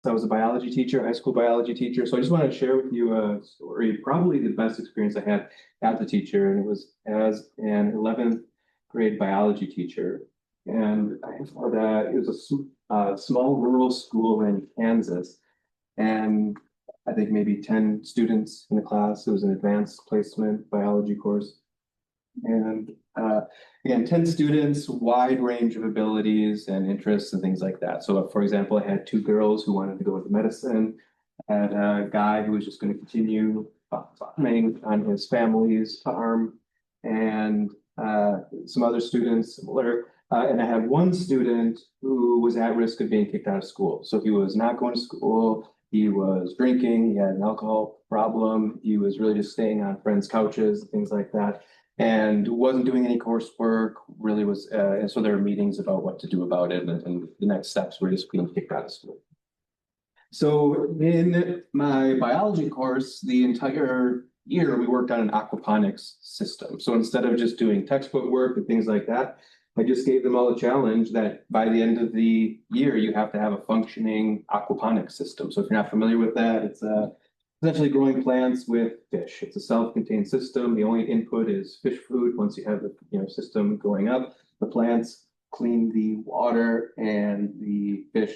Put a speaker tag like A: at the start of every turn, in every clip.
A: I was a biology teacher, high school biology teacher. So I just want to share with you a story, probably the best experience I had as a teacher, and it was as an 11th grade biology teacher. And I thought that it was a small rural school in Kansas, and I think maybe 10 students in the class. It was an advanced placement biology course. And again, 10 students, wide range of abilities and interests and things like that. So, for example, I had two girls who wanted to go into medicine. I had a guy who was just going to continue farming on his family's farm, and some other students similar. And I had one student who was at risk of being kicked out of school. So he was not going to school. He was drinking. He had an alcohol problem. He was really just staying on friends' couches, things like that, and wasn't doing any coursework, really was, and so there were meetings about what to do about it, and the next steps were just being kicked out of school. So in my biology course, the entire year, we worked on an aquaponics system. So instead of just doing textbook work and things like that, I just gave them all a challenge that by the end of the year, you have to have a functioning aquaponics system. So if you're not familiar with that, it's essentially growing plants with fish. It's a self-contained system. The only input is fish food. Once you have the system going up, the plants clean the water, and the fish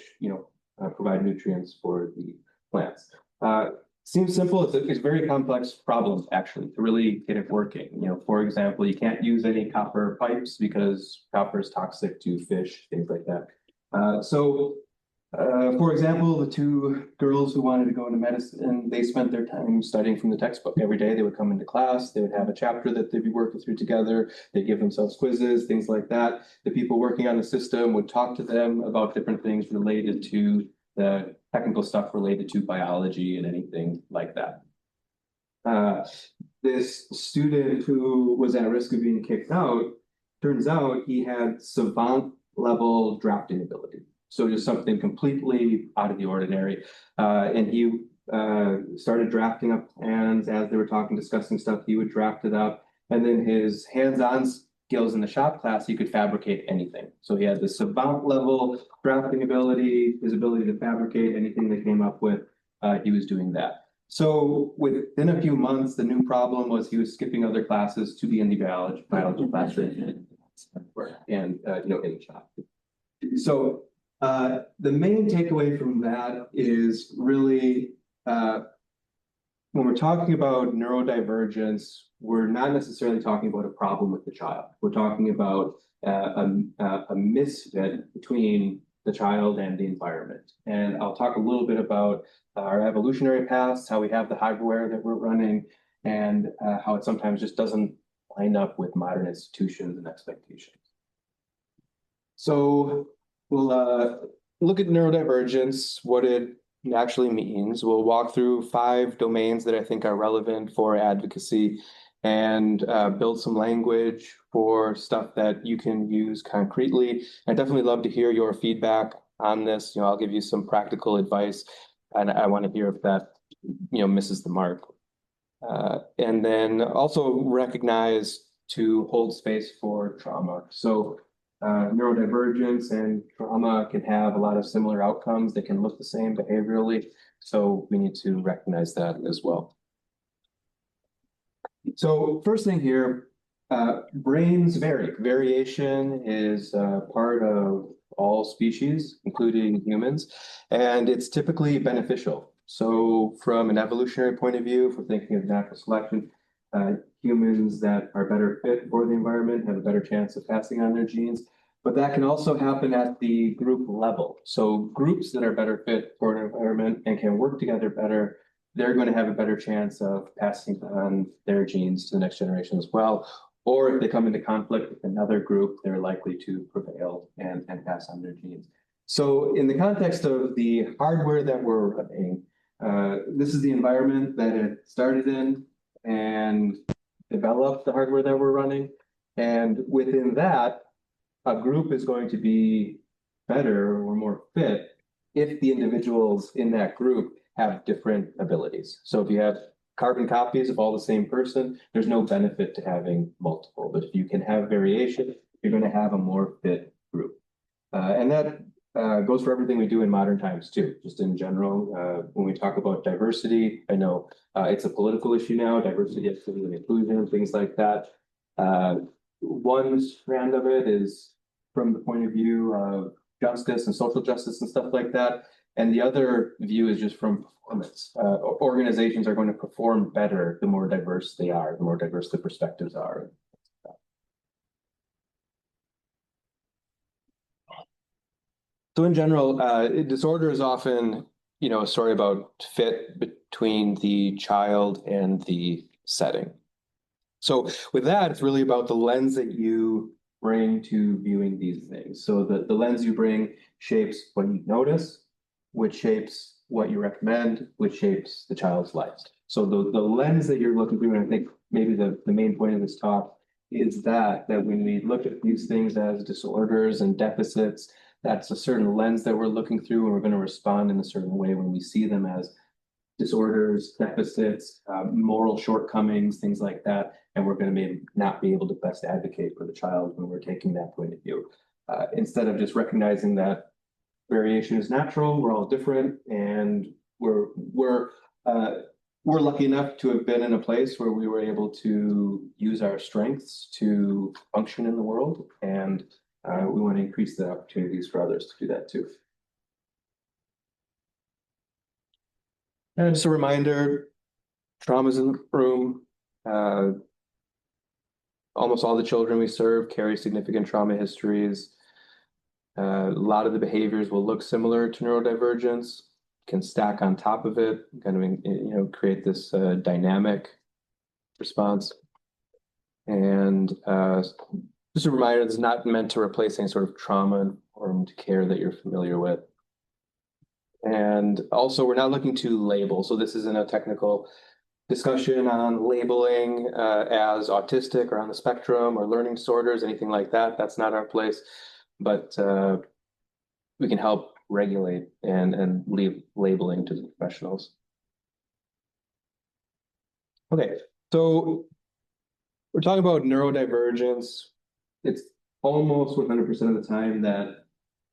A: provide nutrients for the plants. Seems simple. It's a very complex problem actually to really get it working. For example, you can't use any copper pipes because copper is toxic to fish, things like that. For example, the two girls who wanted to go into medicine, they spent their time studying from the textbook. Every day they would come into class, they would have a chapter that they'd be working through together, they'd give themselves quizzes, things like that. The people working on the system would talk to them about different things related to the technical stuff related to biology and anything like that. This student who was at risk of being kicked out, turns out he had savant level drafting ability. So just something completely out of the ordinary. And he started drafting up plans as they were talking, discussing stuff. He would draft it up. And then his hands-on skills in the shop class, he could fabricate anything. So he had the savant level drafting ability, his ability to fabricate anything they came up with. He was doing that. So within a few months, the new problem was he was skipping other classes to be in the biology classroom and in the shop. So the main takeaway from that is really when we're talking about neurodivergence, we're not necessarily talking about a problem with the child. We're talking about a misfit between the child and the environment. And I'll talk a little bit about our evolutionary paths, how we have the hardware that we're running, and how it sometimes just doesn't line up with modern institutions and expectations. So we'll look at neurodivergence, what it actually means. We'll walk through 5 domains that I think are relevant for advocacy, and build some language for stuff that you can use concretely. I'd definitely love to hear your feedback on this. I'll give you some practical advice, and I want to hear if that misses the mark. And then also recognize to hold space for trauma. So neurodivergence and trauma can have a lot of similar outcomes. They can look the same behaviorally. So we need to recognize that as well. So first thing here, brains vary. Variation is part of all species, including humans, and it's typically beneficial. So from an evolutionary point of view, if we're thinking of natural selection, humans that are better fit for the environment have a better chance of passing on their genes, but that can also happen at the group level. So groups that are better fit for an environment and can work together better, they're going to have a better chance of passing on their genes to the next generation as well. Or if they come into conflict with another group, they're likely to prevail and pass on their genes. So in the context of the hardware that we're running, this is the environment that it started in and developed the hardware that we're running. And within that, a group is going to be better or more fit if the individuals in that group have different abilities. So if you have carbon copies of all the same person, there's no benefit to having multiple. But if you can have variation, you're going to have a more fit group. And that goes for everything we do in modern times too, just in general. When we talk about diversity, I know it's a political issue now, diversity, equity, and inclusion, things like that. One strand of it is from the point of view of justice and social justice and stuff like that. And the other view is just from performance. Organizations are going to perform better the more diverse they are, the more diverse the perspectives are. So in general, disorder is often, a story about fit between the child and the setting. So with that, it's really about the lens that you bring to viewing these things. So the lens you bring shapes what you notice, which shapes what you recommend, which shapes the child's life. So the lens that you're looking through, and I think maybe the main point of this talk is that when we look at these things as disorders and deficits, that's a certain lens that we're looking through, and we're going to respond in a certain way when we see them as disorders, deficits, moral shortcomings, things like that, and we're going to not be able to best advocate for the child when we're taking that point of view. Instead of just recognizing that variation is natural, we're all different, and we're lucky enough to have been in a place where we were able to use our strengths to function in the world, and we want to increase the opportunities for others to do that too. And just a reminder, trauma's in the room. Almost all the children we serve carry significant trauma histories. A lot of the behaviors will look similar to neurodivergence, can stack on top of it, kind of create this dynamic response. And just a reminder, it's not meant to replace any sort of trauma-informed care that you're familiar with. And also, we're not looking to label. So this isn't a technical discussion on labeling as autistic or on the spectrum or learning disorders, anything like that. That's not our place. But we can help regulate and leave labeling to the professionals. Okay, so we're talking about neurodivergence. It's almost 100% of the time that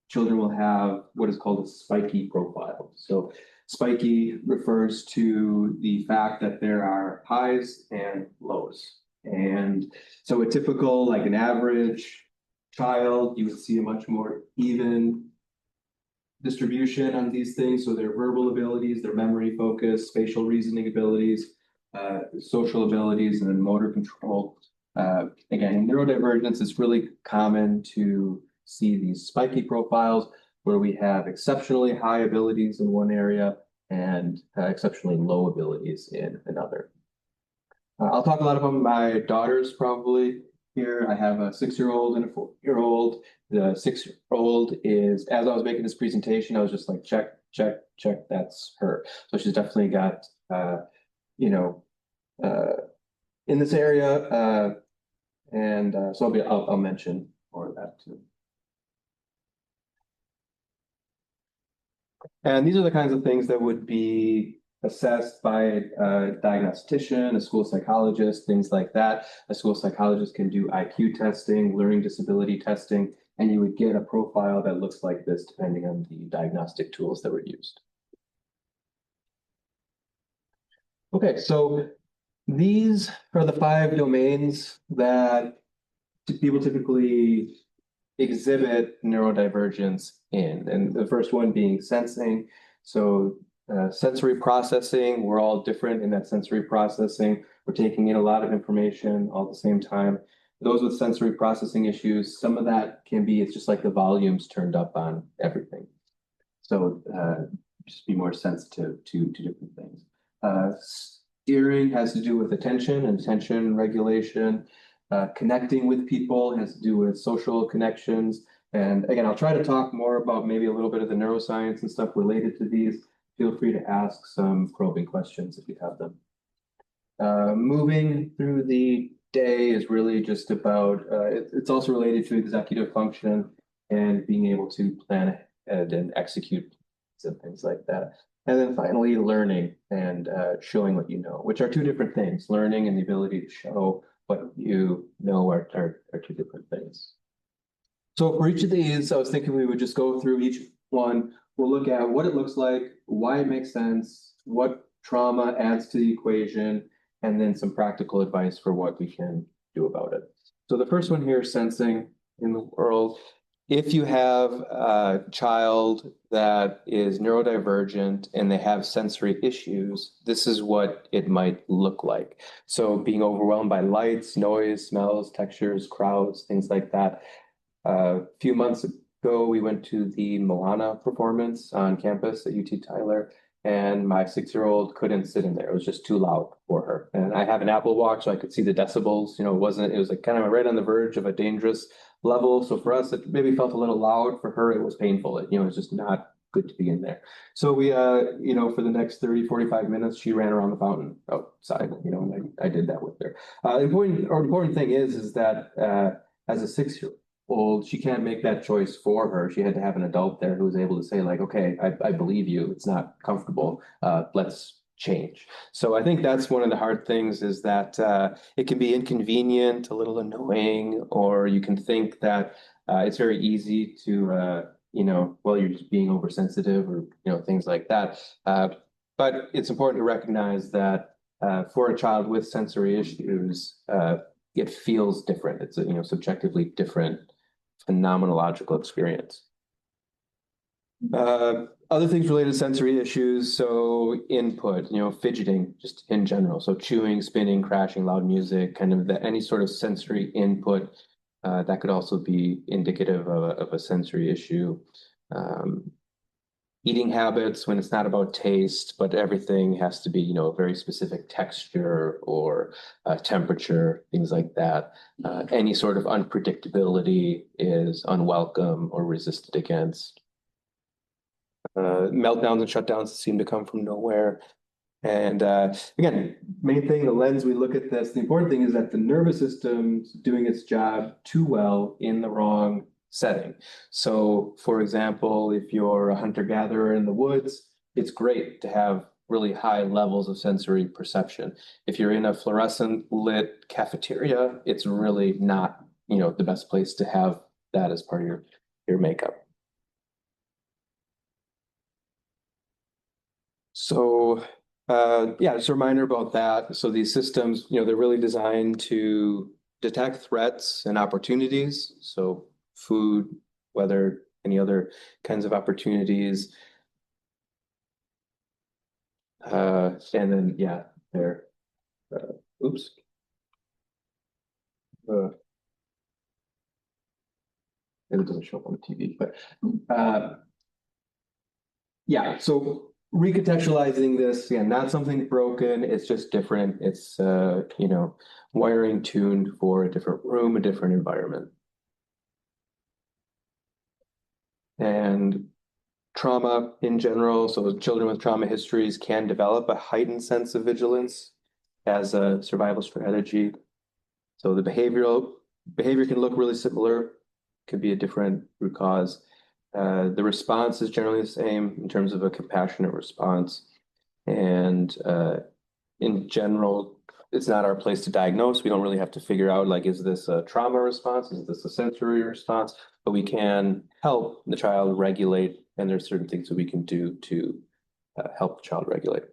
A: children will have what is called a spiky profile. So spiky refers to the fact that there are highs and lows. And so a typical, like an average child, you would see a much more even distribution on these things. So their verbal abilities, their memory focus, spatial reasoning abilities, social abilities, and then motor control. Again, in neurodivergence, it's really common to see these spiky profiles where we have exceptionally high abilities in one area and exceptionally low abilities in another. I'll talk a lot about my daughters probably here. I have a 6-year-old and a 4-year-old. The 6-year-old is, as I was making this presentation, I was just like, check, check, check, that's her. So she's definitely got, in this area, and so I'll mention more of that too. And these are the kinds of things that would be assessed by a diagnostician, a school psychologist, things like that. A school psychologist can do IQ testing, learning disability testing, and you would get a profile that looks like this depending on the diagnostic tools that were used. Okay, so these are the 5 domains that people typically exhibit neurodivergence in. And the first one being sensing. So sensory processing, we're all different in that sensory processing. We're taking in a lot of information all at the same time. Those with sensory processing issues, some of that can be, it's just like the volume's turned up on everything. So just be more sensitive to different things. Steering has to do with attention and attention regulation. Connecting with people has to do with social connections. And again, I'll try to talk more about maybe a little bit of the neuroscience and stuff related to these. Feel free to ask some probing questions if you have them. Moving through the day is really just about, it's also related to executive function and being able to plan ahead and execute and things like that. And then finally, learning and showing what you know, which are 2 different things. Learning and the ability to show what you know are 2 different things. So for each of these, I was thinking we would just go through each one. We'll look at what it looks like, why it makes sense, what trauma adds to the equation, and then some practical advice for what we can do about it. So the first one here is sensing in the world. If you have a child that is neurodivergent and they have sensory issues, this is what it might look like. So being overwhelmed by lights, noise, smells, textures, crowds, things like that. A few months ago, we went to the Moana performance on campus at UT Tyler, and my 6-year-old couldn't sit in there. It was just too loud for her. And I have an Apple Watch, so I could see the decibels. It was like kind of right on the verge of a dangerous level. So for us, it maybe felt a little loud. For her, it was painful. It's just not good to be in there. So we, for the next 30, 45 minutes, she ran around the fountain outside, and I did that with her. Important thing is that as a 6-year-old, she can't make that choice for her. She had to have an adult there who was able to say, like, okay, I believe you. It's not comfortable. Let's change. So I think that's one of the hard things is that it can be inconvenient, a little annoying, or you can think that it's very easy to, you're just being oversensitive or, things like that. But it's important to recognize that for a child with sensory issues, it feels different. It's a, subjectively different phenomenological experience. Other things related to sensory issues, so input, fidgeting, just in general. So chewing, spinning, crashing, loud music, kind of any sort of sensory input that could also be indicative of a sensory issue. Eating habits when it's not about taste, but everything has to be, a very specific texture or temperature, things like that. Any sort of unpredictability is unwelcome or resisted against. Meltdowns and shutdowns seem to come from nowhere. And again, main thing, the lens we look at this, the important thing is that the nervous system's doing its job too well in the wrong setting. So, for example, if you're a hunter-gatherer in the woods, it's great to have really high levels of sensory perception. If you're in a fluorescent lit cafeteria, it's really not, the best place to have that as part of your makeup. So, just a reminder about that. So these systems, they're really designed to detect threats and opportunities. So food, weather, any other kinds of opportunities. And then, they're, oops. It doesn't show up on the TV, but so recontextualizing this, not something broken, it's just different. It's, wiring tuned for a different room, a different environment. And trauma in general, so children with trauma histories can develop a heightened sense of vigilance as a survival strategy. So the behavior can look really similar, could be a different root cause. The response is generally the same in terms of a compassionate response. And in general, it's not our place to diagnose. We don't really have to figure out, like, is this a trauma response? Is this a sensory response? But we can help the child regulate, and there's certain things that we can do to help the child regulate.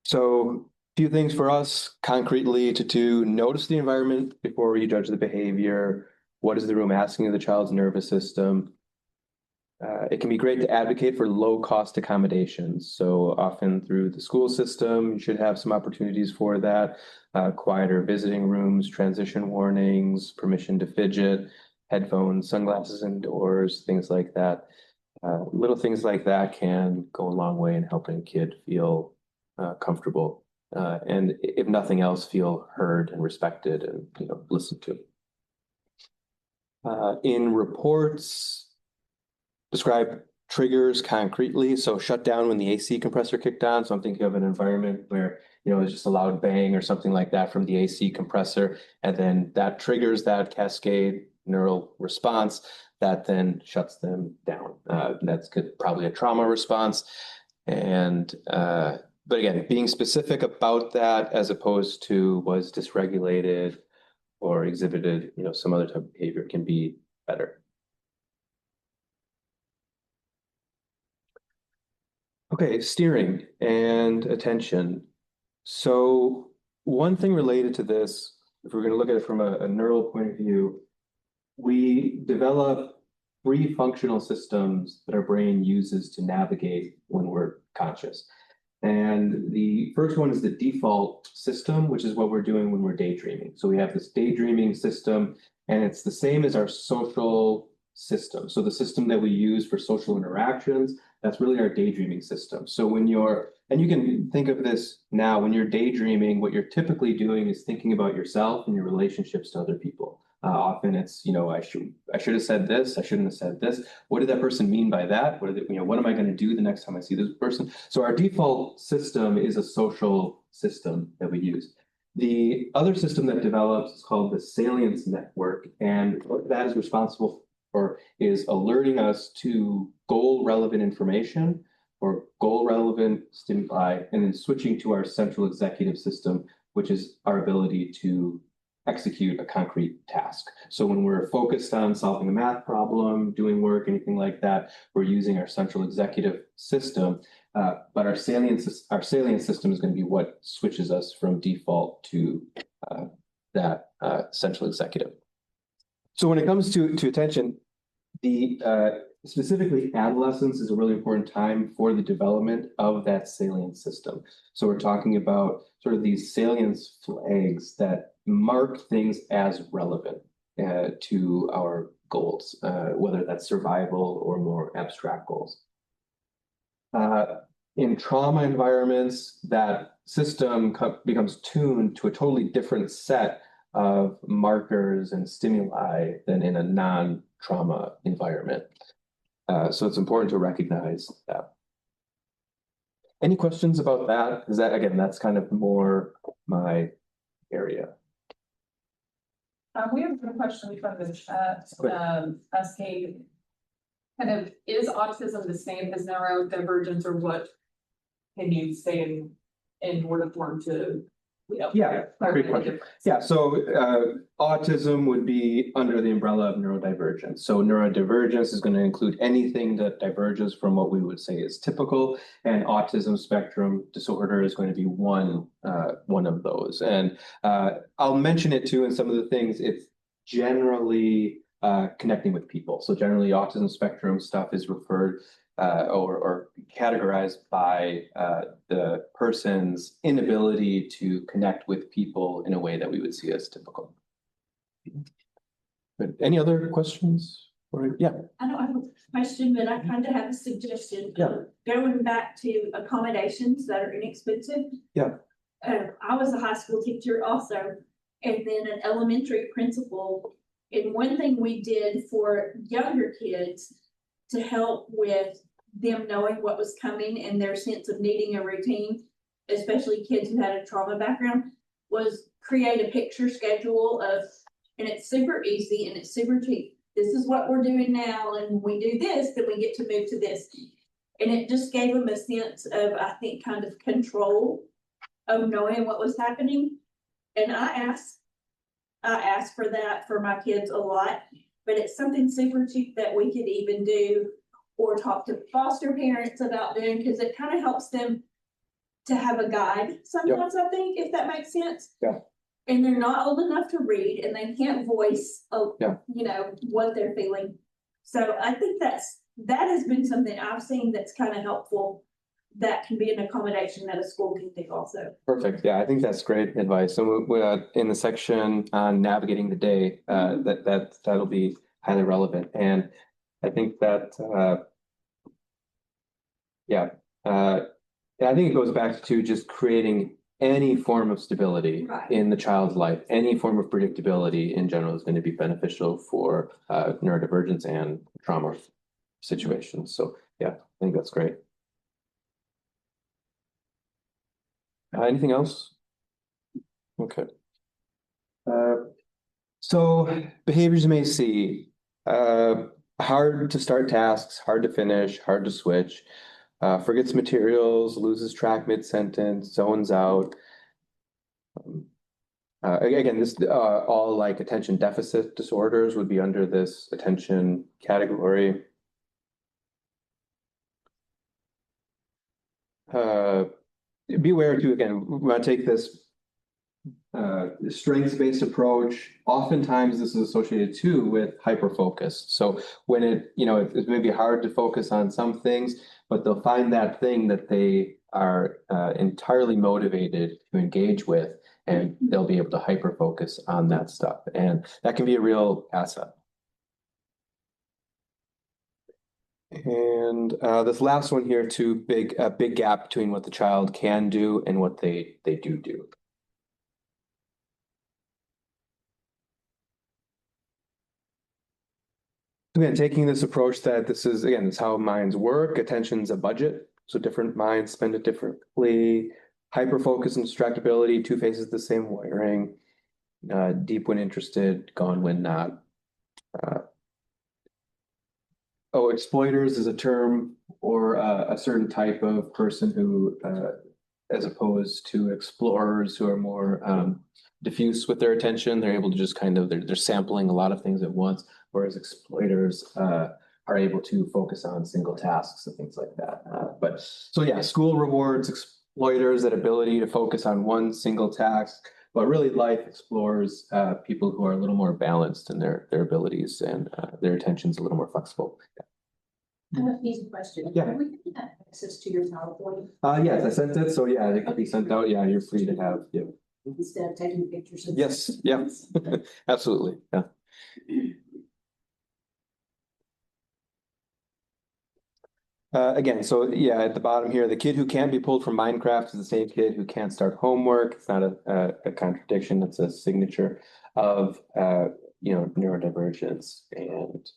A: So a few things for us concretely to do: notice the environment before you judge the behavior. What is the room asking of the child's nervous system? It can be great to advocate for low-cost accommodations. So often through the school system, you should have some opportunities for that. Quieter visiting rooms, transition warnings, permission to fidget, headphones, sunglasses indoors, things like that. Little things like that can go a long way in helping a kid feel comfortable. And if nothing else, feel heard and respected and listened to. In reports, describe triggers concretely. So shut down when the AC compressor kicked on. So I'm thinking of an environment where, it's just a loud bang or something like that from the AC compressor. And then that triggers that cascade neural response that then shuts them down. That's probably a trauma response. And But again, being specific about that as opposed to was dysregulated or exhibited, some other type of behavior can be better. Okay, steering and attention. So one thing related to this, if we're going to look at it from a neural point of view, we develop three functional systems that our brain uses to navigate when we're conscious. And the first one is the default system, which is what we're doing when we're daydreaming. So we have this daydreaming system, and it's the same as our social system. So the system that we use for social interactions, that's really our daydreaming system. So and you can think of this now, when you're daydreaming, what you're typically doing is thinking about yourself and your relationships to other people. Often it's, I should have said this, I shouldn't have said this. What did that person mean by that? What am I going to do the next time I see this person? So our default system is a social system that we use. The other system that develops is called the salience network, and what that is responsible for is alerting us to goal-relevant information or goal-relevant stimuli, and then switching to our central executive system, which is our ability to execute a concrete task. So when we're focused on solving a math problem, doing work, anything like that, we're using our central executive system. But our salient system is going to be what switches us from default to that central executive. So when it comes to attention, specifically adolescence is a really important time for the development of that salient system. So we're talking about sort of these salience flags that mark things as relevant to our goals, whether that's survival or more abstract goals. In trauma environments, that system becomes tuned to a totally different set of markers and stimuli than in a non-trauma environment. So it's important to recognize that. Any questions about that? Because again, that's kind of more my area.
B: We have a question from the chat asking, kind of, is autism the same as neurodivergence, or what can you say in word form to
A: Yeah, great question. Yeah, so autism would be under the umbrella of neurodivergence. So neurodivergence is going to include anything that diverges from what we would say is typical, and autism spectrum disorder is going to be one of those. And I'll mention it too in some of the things. It's generally connecting with people. So generally, autism spectrum stuff is referred or categorized by the person's inability to connect with people in a way that we would see as typical. But any other questions? Yeah.
C: I don't have a question, but I kind of have a suggestion.
A: Yeah.
C: Going back to accommodations that are inexpensive.
A: Yeah.
C: I was a high school teacher also, and then an elementary principal. And one thing we did for younger kids to help with them knowing what was coming and their sense of needing a routine, especially kids who had a trauma background, was create a picture schedule of, and it's super easy and it's super cheap. This is what we're doing now, and when we do this, then we get to move to this. And it just gave them a sense of, I think, kind of control of knowing what was happening. And I asked for that for my kids a lot, but it's something super cheap that we could even do or talk to foster parents about doing, because it kind of helps them to have a guide sometimes. Yep. I think, if that makes sense.
A: Yeah.
C: And they're not old enough to read, and they can't voice, what they're feeling. So I think that has been something I've seen that's kind of helpful. That can be an accommodation that a school can do also.
A: Perfect. Yeah, I think that's great advice. So in the section on navigating the day, that'll be highly relevant. And I think that, I think it goes back to just creating any form of stability in the child's life. Any form of predictability in general is going to be beneficial for neurodivergence and trauma situations. So yeah, I think that's great. Anything else? Okay. So behaviors you may see, hard to start tasks, hard to finish, hard to switch. forgets materials, loses track mid-sentence, zones out. Again, this all like attention deficit disorders would be under this attention category. Beware too, again, we want to take this strengths-based approach. Oftentimes this is associated too with hyperfocus. So when it may be hard to focus on some things, but they'll find that thing that they are entirely motivated to engage with, and they'll be able to hyperfocus on that stuff. And that can be a real asset. And this last one here too, big gap between what the child can do and what they do. Again, taking this approach that this is how minds work. Attention's a budget, so different minds spend it differently. Hyperfocus and distractibility, two faces of the same wiring. Deep when interested, gone when not. Exploiters is a term or a certain type of person who, as opposed to explorers who are more diffuse with their attention, they're able to just they're sampling a lot of things at once, whereas exploiters are able to focus on single tasks and things like that. School rewards exploiters that ability to focus on one single task, but really life explores people who are a little more balanced in their abilities and their attention's a little more flexible.
D: I have an easy question.
A: Yeah.
D: Are we going to have access to your PowerPoint
A: Yes, I sent it. So yeah, it can be sent out. Yeah, you're free to have. Yeah.
D: instead of taking pictures? And
A: Yes. Yeah. Absolutely. Yeah. Again, so yeah, at the bottom here, the kid who can't be pulled from Minecraft is the same kid who can't start homework. It's not a contradiction. It's a signature of neurodivergence. And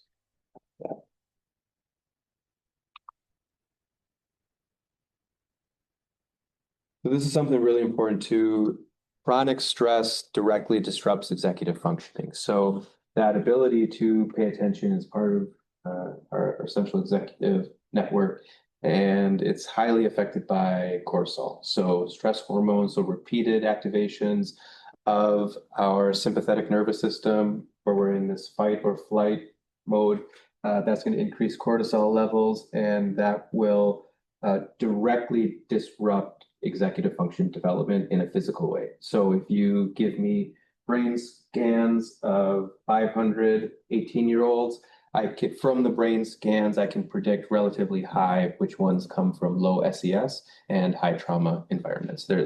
A: so this is something really important too. Chronic stress directly disrupts executive functioning. So that ability to pay attention is part of our central executive network, and it's highly affected by cortisol. So stress hormones, so repeated activations of our sympathetic nervous system, where we're in this fight or flight mode, that's going to increase cortisol levels, and that will directly disrupt executive function development in a physical way. So if you give me brain scans of 500 18-year-olds, from the brain scans, I can predict relatively high which ones come from low SES and high trauma environments. By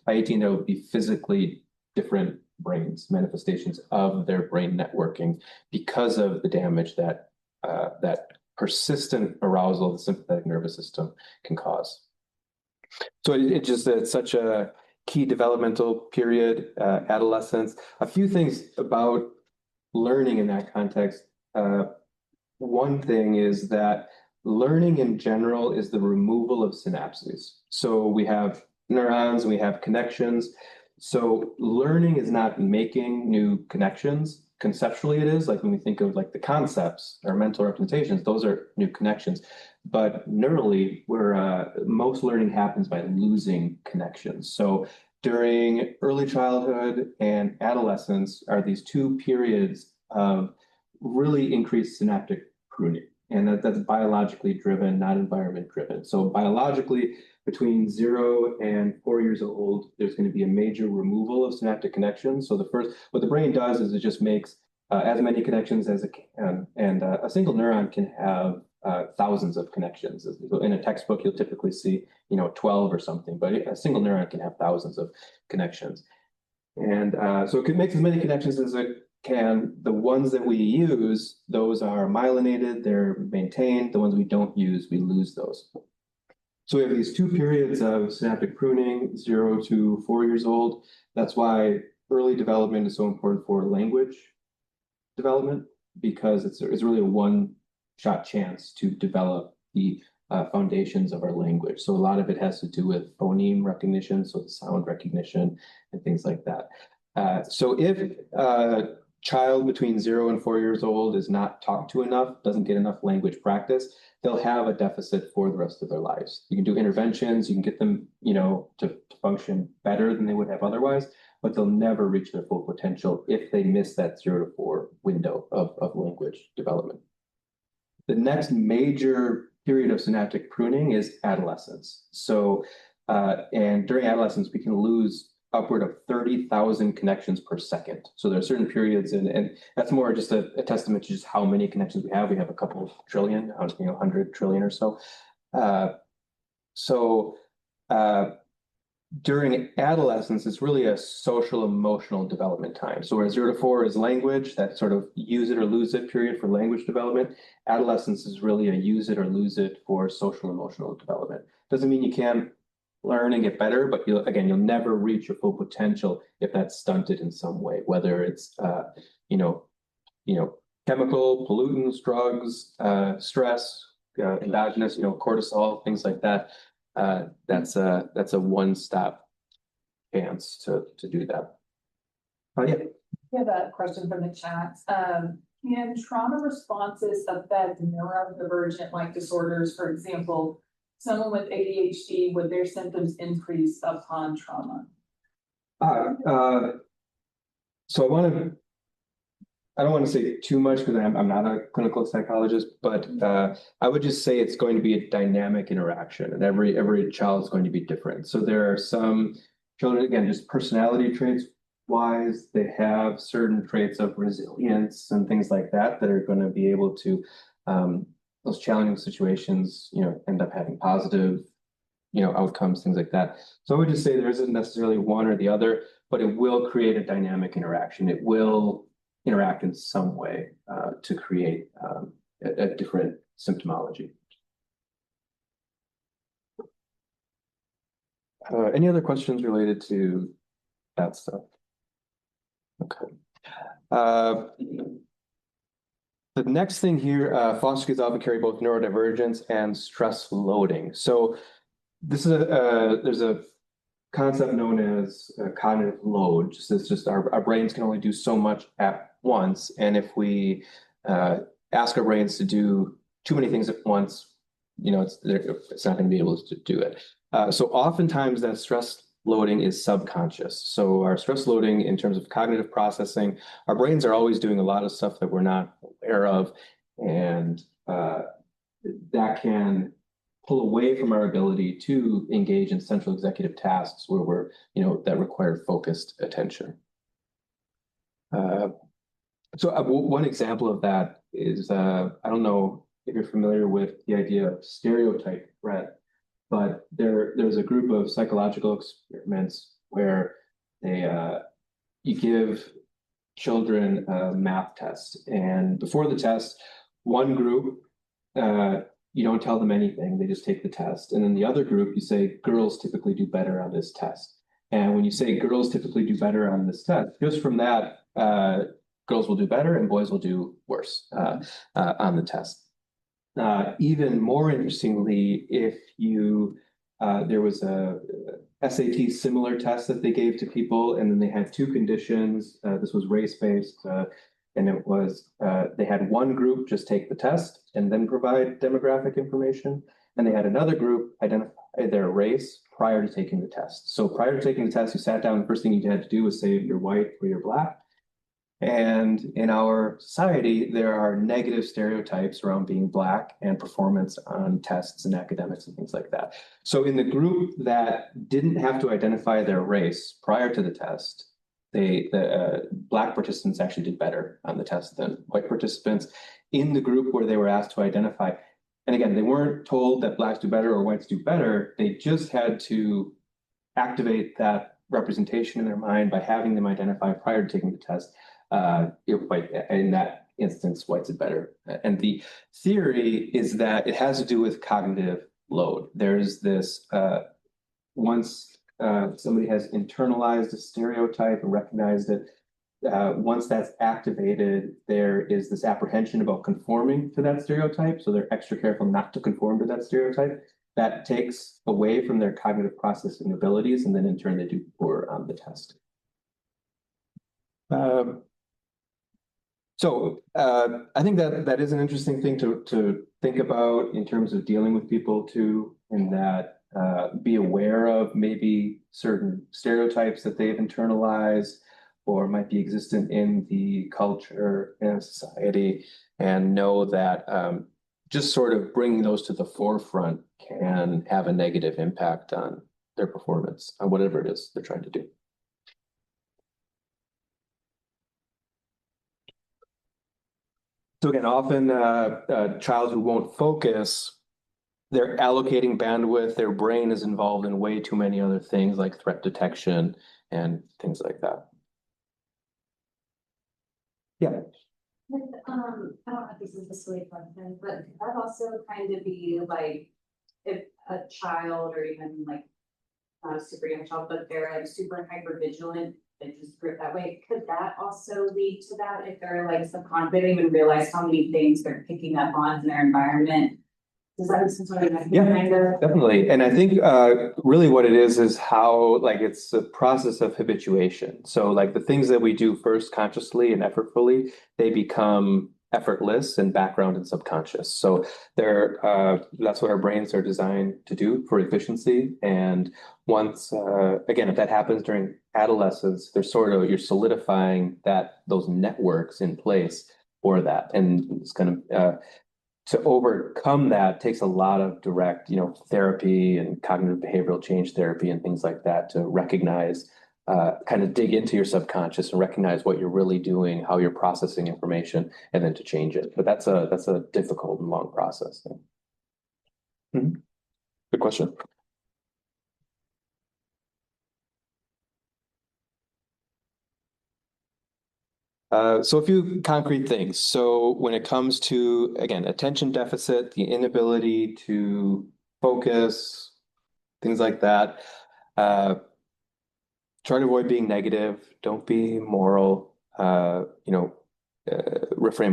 A: 18, there will be physically different brains, manifestations of their brain networking because of the damage that persistent arousal of the sympathetic nervous system can cause. So it's such a key developmental period, adolescence. A few things about learning in that context. One thing is that learning in general is the removal of synapses. So we have neurons, we have connections. So learning is not making new connections. Conceptually it is, like when we think of like the concepts or mental representations, those are new connections. But neurally, most learning happens by losing connections. So during early childhood and adolescence are these two periods of really increased synaptic pruning. And that's biologically driven, not environment driven. So biologically, between 0 and 4 years old, there's going to be a major removal of synaptic connections. So what the brain does is it just makes as many connections as it can. And a single neuron can have thousands of connections. In a textbook, you'll typically see, 12 or something, but a single neuron can have thousands of connections. And so it can make as many connections as it can. The ones that we use, those are myelinated, they're maintained. The ones we don't use, we lose those. So we have these two periods of synaptic pruning, 0 to 4 years old. That's why early development is so important for language development, because it's really a one-shot chance to develop the foundations of our language. So a lot of it has to do with phoneme recognition, so the sound recognition and things like that. So if child between 0 and 4 years old is not talked to enough, doesn't get enough language practice, they'll have a deficit for the rest of their lives. You can do interventions, you can get them, to function better than they would have otherwise, but they'll never reach their full potential if they miss that 0 to 4 window of language development. The next major period of synaptic pruning is adolescence. So, and during adolescence, we can lose upward of 30,000 connections per second. So there are certain periods, and that's more just a testament to just how many connections we have. We have a couple of trillion, 100 trillion or so. During adolescence, it's really a social emotional development time. So where 0 to 4 is language, that sort of use it or lose it period for language development. Adolescence is really a use it or lose it for social emotional development. Doesn't mean you can't learn and get better, but you'll never reach your full potential if that's stunted in some way, whether it's chemical pollutants, drugs, stress, endogenous, cortisol, things like that. That's a one-stop chance to do that. Yeah.
B: We have a question from the chat. Can trauma responses affect neurodivergent like disorders? For example, someone with ADHD, would their symptoms increase upon trauma?
A: So I don't want to say too much because I'm not a clinical psychologist, but I would just say it's going to be a dynamic interaction, and every child is going to be different. So there are some children, again, just personality traits wise, they have certain traits of resilience and things like that that are going to be able to those challenging situations, end up having positive, outcomes, things like that. So I would just say there isn't necessarily one or the other, but it will create a dynamic interaction. It will interact in some way to create a different symptomology. Any other questions related to that stuff? Okay. The next thing here, foster kids often carry both neurodivergence and stress loading. So this is there's a concept known as cognitive load. It's just our brains can only do so much at once, and if we ask our brains to do too many things at once, it's not going to be able to do it. So oftentimes that stress loading is subconscious. So our stress loading in terms of cognitive processing, our brains are always doing a lot of stuff that we're not aware of, and that can pull away from our ability to engage in central executive tasks where we're, that require focused attention. So one example of that is, I don't know if you're familiar with the idea of stereotype threat, but there's a group of psychological experiments where you give children a math test, and before the test, one group, you don't tell them anything, they just take the test. And then the other group, you say, girls typically do better on this test. And when you say girls typically do better on this test, just from that, girls will do better and boys will do worse on the test. Even more interestingly, if there was a SAT similar test that they gave to people, and then they had two conditions. This was race-based, and it was they had one group just take the test and then provide demographic information, and they had another group identify their race prior to taking the test. So prior to taking the test, you sat down, the first thing you had to do was say if you're white or you're black. And in our society, there are negative stereotypes around being black and performance on tests and academics and things like that. So in the group that didn't have to identify their race prior to the test, the black participants actually did better on the test than white participants. In the group where they were asked to identify, and again, they weren't told that blacks do better or whites do better, they just had to activate that representation in their mind by having them identify prior to taking the test. In that instance, whites did better. And the theory is that it has to do with cognitive load. There's this, once somebody has internalized a stereotype and recognized it, once that's activated, there is this apprehension about conforming to that stereotype. So they're extra careful not to conform to that stereotype. That takes away from their cognitive processing abilities, and then in turn they do poor on the test. So I think that is an interesting thing to think about in terms of dealing with people too, in that be aware of maybe certain stereotypes that they've internalized or might be existent in the culture and society, and know that just sort of bringing those to the forefront can have a negative impact on their performance, on whatever it is they're trying to do. So again, often a child who won't focus, they're allocating bandwidth, their brain is involved in way too many other things like threat detection and things like that. Yeah.
E: I don't know if this is a silly question, but could that also kind of be like if a child or even like not a super young child, but they're like super hyper vigilant, they just grip that way. Could that also lead to that if they're like subconscious, they don't even realize how many things they're picking up on in their environment? Does that make sense?
A: Yeah, definitely. And I think really what it is how like it's a process of habituation. So like the things that we do first consciously and effortfully, they become effortless and background and subconscious. So that's what our brains are designed to do for efficiency. And once again, if that happens during adolescence, you're solidifying those networks in place for that. And it's kind of to overcome that takes a lot of direct, therapy and cognitive behavioral change therapy and things like that to recognize, kind of dig into your subconscious and recognize what you're really doing, how you're processing information, and then to change it. But that's a difficult and long process. Mm-hmm. Good question. So a few concrete things. So when it comes to, again, attention deficit, the inability to focus, things like that, try to avoid being negative. Don't be moral. Reframe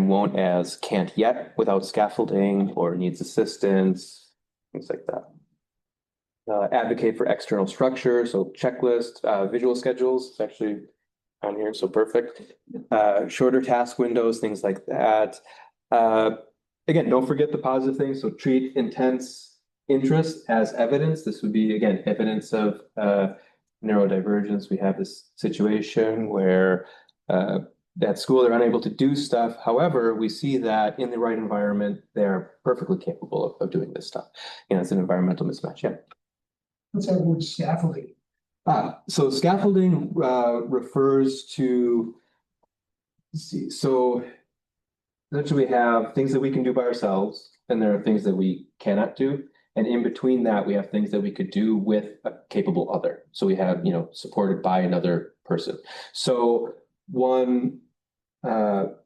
A: won't as can't yet without scaffolding or needs assistance, things like that. Advocate for external structure, so checklist, visual schedules. It's actually on here, so perfect. Shorter task windows, things like that. Again, don't forget the positive things. So treat intense interest as evidence. This would be, again, evidence of neurodivergence. We have this situation where at school they're unable to do stuff. However, we see that in the right environment, they're perfectly capable of doing this stuff. It's an environmental mismatch. Yeah.
F: What's that word scaffolding?
A: So scaffolding refers to, let's see, so essentially we have things that we can do by ourselves, and there are things that we cannot do. And in between that, we have things that we could do with a capable other. So we have, supported by another person. So one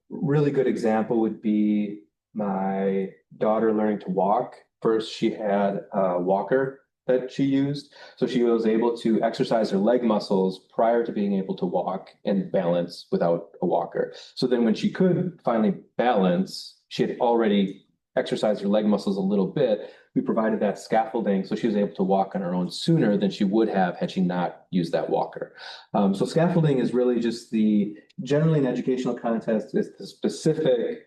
A: really good example would be my daughter learning to walk. First, she had a walker that she used. So she was able to exercise her leg muscles prior to being able to walk and balance without a walker. So then when she could finally balance, she had already exercised her leg muscles a little bit. We provided that scaffolding so she was able to walk on her own sooner than she would have had she not used that walker. So scaffolding is really just generally in educational context, is the specific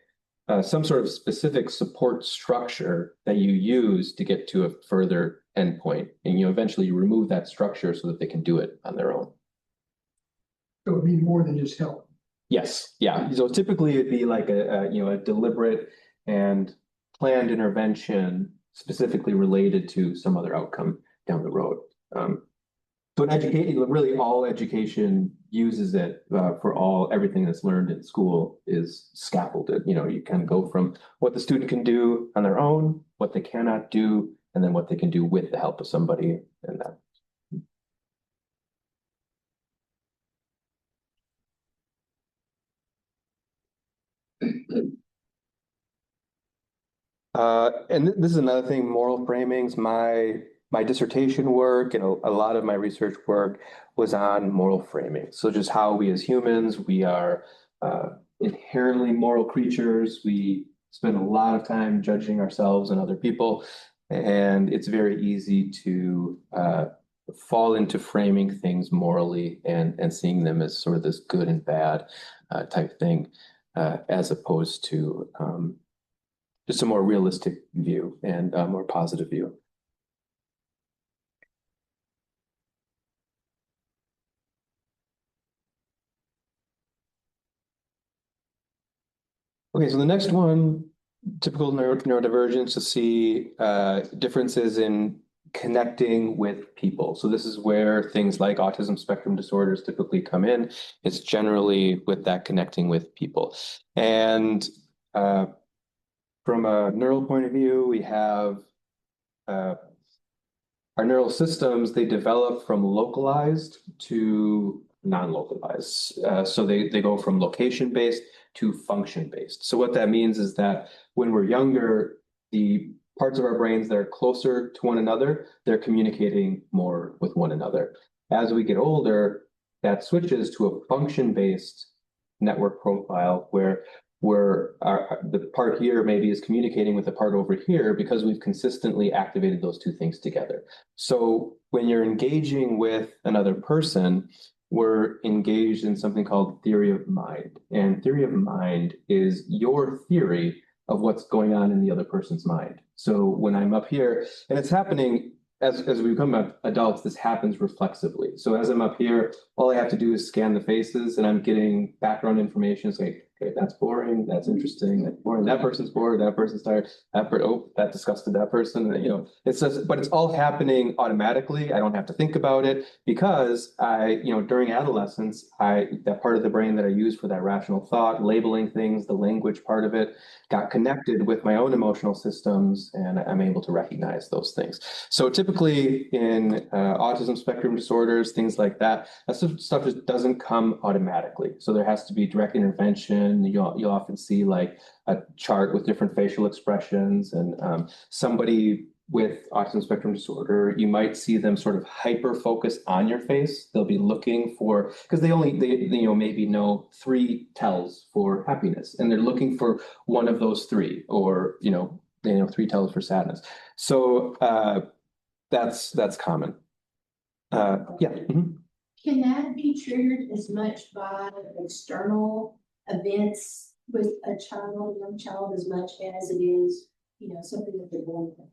A: some sort of specific support structure that you use to get to a further endpoint. And eventually you remove that structure so that they can do it on their own.
F: So it would be more than just help.
A: Yes. Yeah. So typically it'd be like a deliberate and planned intervention specifically related to some other outcome down the road. So really all education uses it for everything that's learned in school is scaffolded. You can go from what the student can do on their own, what they cannot do, and then what they can do with the help of somebody and that. And this is another thing, moral framings. My dissertation work and a lot of my research work was on moral framing. So just how we as humans, we are inherently moral creatures. We spend a lot of time judging ourselves and other people. And it's very easy to fall into framing things morally and seeing them as sort of this good and bad type thing. as opposed to just a more realistic view and a more positive view. Okay, so the next one, typical neurodivergence, to see differences in connecting with people. So this is where things like autism spectrum disorders typically come in. It's generally with that connecting with people. And from a neural point of view, we have our neural systems, they develop from localized to non-localized. So they go from location-based to function-based. So what that means is that when we're younger, the parts of our brains that are closer to one another, they're communicating more with one another. As we get older, that switches to a function-based network profile where the part here maybe is communicating with the part over here because we've consistently activated those two things together. So when you're engaging with another person, we're engaged in something called theory of mind. And theory of mind is your theory of what's going on in the other person's mind. So when I'm up here, and it's happening as we become adults, this happens reflexively. So as I'm up here, all I have to do is scan the faces and I'm getting background information. It's like, okay, that's boring, that's interesting, that's boring, that person's bored, that person's tired, that disgusted that person. You know, it's just, but it's all happening automatically. I don't have to think about it because during adolescence, that part of the brain that I use for that rational thought, labeling things, the language part of it, got connected with my own emotional systems, and I'm able to recognize those things. So typically in autism spectrum disorders, things like that stuff just doesn't come automatically. So there has to be direct intervention. You'll often see like a chart with different facial expressions, and somebody with autism spectrum disorder, you might see them sort of hyper focus on your face. They'll be looking for, because they maybe know 3 tells for happiness, and they're looking for one of those 3, or they know 3 tells for sadness. So that's common. Yeah. Mm-hmm.
D: Can that be triggered as much by external events with a young child, as much as it is, something that they're born with?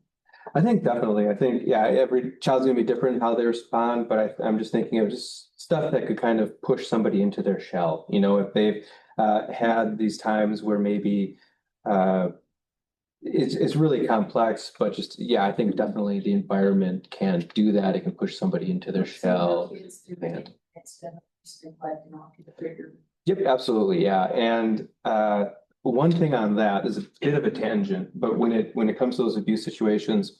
A: I think definitely. I think, yeah, every child's gonna be different in how they respond, but I'm just thinking of just stuff that could kind of push somebody into their shell. If they've had these times where maybe it's really complex, but just, yeah, I think definitely the environment can do that. It can push somebody into their shell. Yep, absolutely, yeah. And one thing on that is a bit of a tangent, but when it comes to those abuse situations,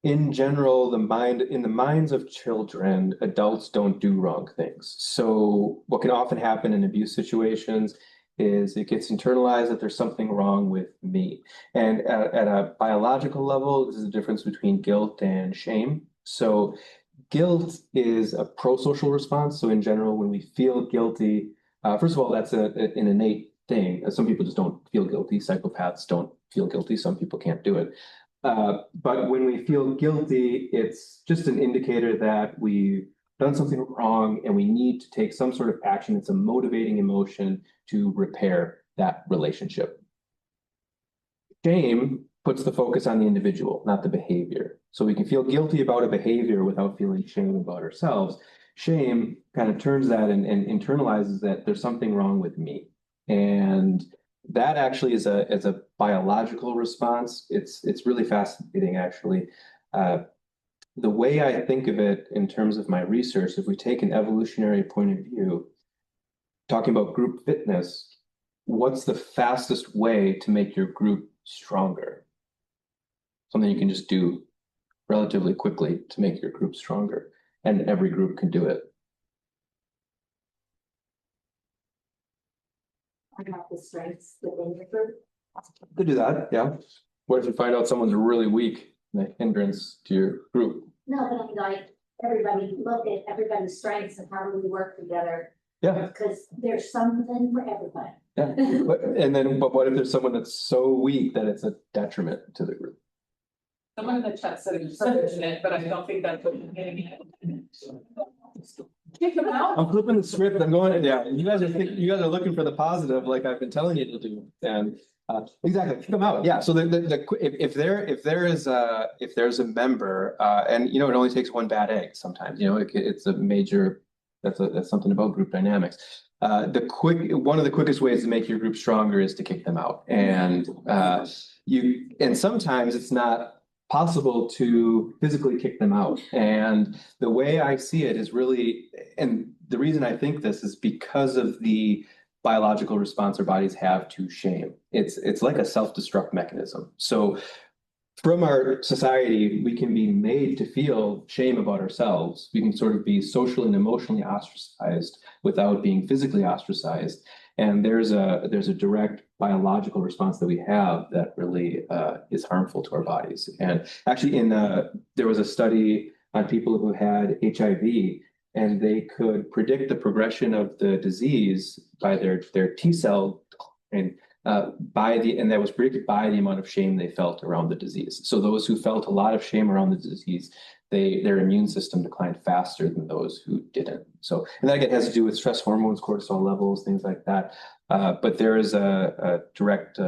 A: in general, in the minds of children, adults don't do wrong things. So what can often happen in abuse situations is it gets internalized that there's something wrong with me. And at a biological level, this is the difference between guilt and shame. So guilt is a pro-social response. So in general, when we feel guilty, first of all, that's an innate thing. Some people just don't feel guilty. Psychopaths don't feel guilty. Some people can't do it. But when we feel guilty, it's just an indicator that we've done something wrong and we need to take some sort of action. It's a motivating emotion to repair that relationship. Shame puts the focus on the individual, not the behavior. So we can feel guilty about a behavior without feeling shame about ourselves. Shame kind of turns that and internalizes that there's something wrong with me. And that actually is a biological response. It's really fascinating, actually. The way I think of it in terms of my research, if we take an evolutionary point of view, talking about group fitness, what's the fastest way to make your group stronger? Something you can just do relatively quickly to make your group stronger, and every group can do it.
D: About the strengths within the group.
A: Could do that, yeah. What if you find out someone's really weak, and a hindrance to your group?
D: No, but I mean, like, everybody look at everybody's strengths and how do we work together?
A: Yeah.
D: Because there's something for everybody.
A: Yeah, but what if there's someone that's so weak that it's a detriment to the group?
B: Someone in the chat said it's unfortunate, but I don't think that's what you're getting at. Kick them out.
A: I'm flipping the script. I'm going, yeah, you guys are looking for the positive, like I've been telling you to do. And exactly, kick them out. Yeah. So if there's a member, and it only takes one bad egg sometimes, it's a major, that's something about group dynamics. One of the quickest ways to make your group stronger is to kick them out. And sometimes it's not possible to physically kick them out. And the way I see it is really, and the reason I think this is because of the biological response our bodies have to shame. It's like a self-destruct mechanism. So from our society, we can be made to feel shame about ourselves. We can sort of be socially and emotionally ostracized without being physically ostracized. And there's a direct biological response that we have that really is harmful to our bodies. And actually, there was a study on people who had HIV, and they could predict the progression of the disease by their T cell, and that was predicted by the amount of shame they felt around the disease. So those who felt a lot of shame around the disease, their immune system declined faster than those who didn't. So, and that again has to do with stress hormones, cortisol levels, things like that. But there is a direct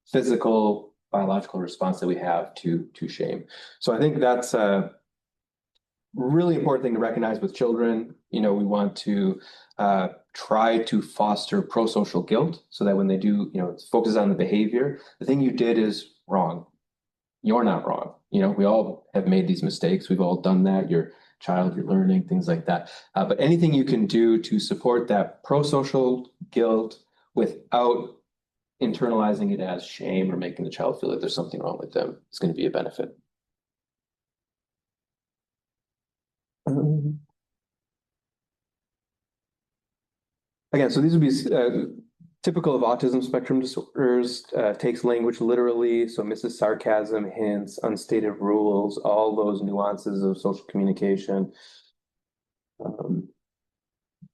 A: physical, biological response that we have to shame. So I think that's a really important thing to recognize with children. We want to try to foster pro-social guilt so that when they do, it focuses on the behavior. The thing you did is wrong. You're not wrong. We all have made these mistakes. We've all done that. You're a child, you're learning, things like that. But anything you can do to support that pro-social guilt without internalizing it as shame or making the child feel like there's something wrong with them is going to be a benefit. Again, so these would be typical of autism spectrum disorders, takes language literally, so misses sarcasm, hints, unstated rules, all those nuances of social communication.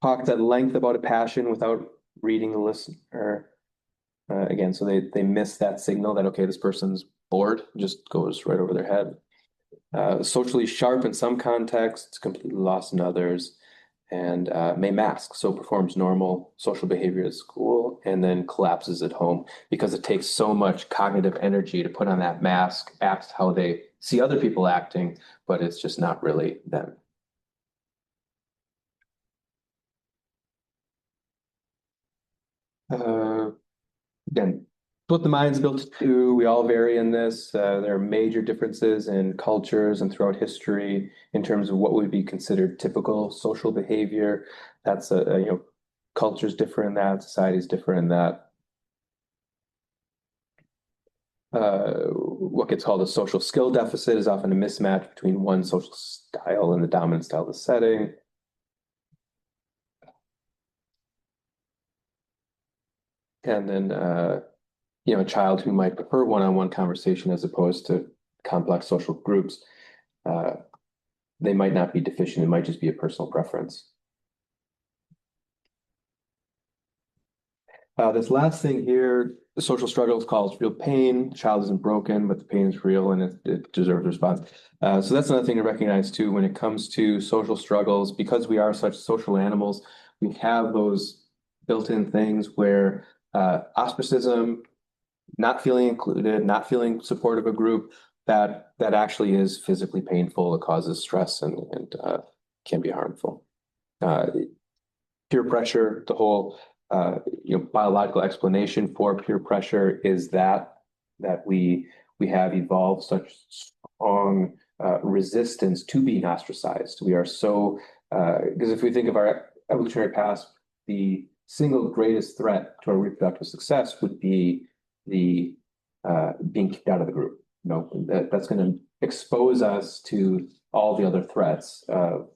A: Talks at length about a passion without reading the listener. Again, so they miss that signal that, okay, this person's bored, just goes right over their head. Socially sharp in some contexts, completely lost in others, and may mask, so performs normal social behavior at school and then collapses at home because it takes so much cognitive energy to put on that mask, act how they see other people acting, but it's just not really them. Again, what the mind's built to do, we all vary in this. There are major differences in cultures and throughout history in terms of what would be considered typical social behavior. That's culture's different in that, society's different in that. What gets called a social skill deficit is often a mismatch between one social style and the dominant style of the setting. And then a child who might prefer one-on-one conversation as opposed to complex social groups, they might not be deficient. It might just be a personal preference. This last thing here, the social struggle is called real pain. The child isn't broken, but the pain is real and it deserves a response. So that's another thing to recognize too when it comes to social struggles. Because we are such social animals, we have those built-in things where ostracism, not feeling included, not feeling support of a group, that actually is physically painful. It causes stress and can be harmful. Peer pressure, the whole biological explanation for peer pressure is that we have evolved such strong resistance to being ostracized. We are so because if we think of our evolutionary past, the single greatest threat to our reproductive success would be the being kicked out of the group. That's going to expose us to all the other threats of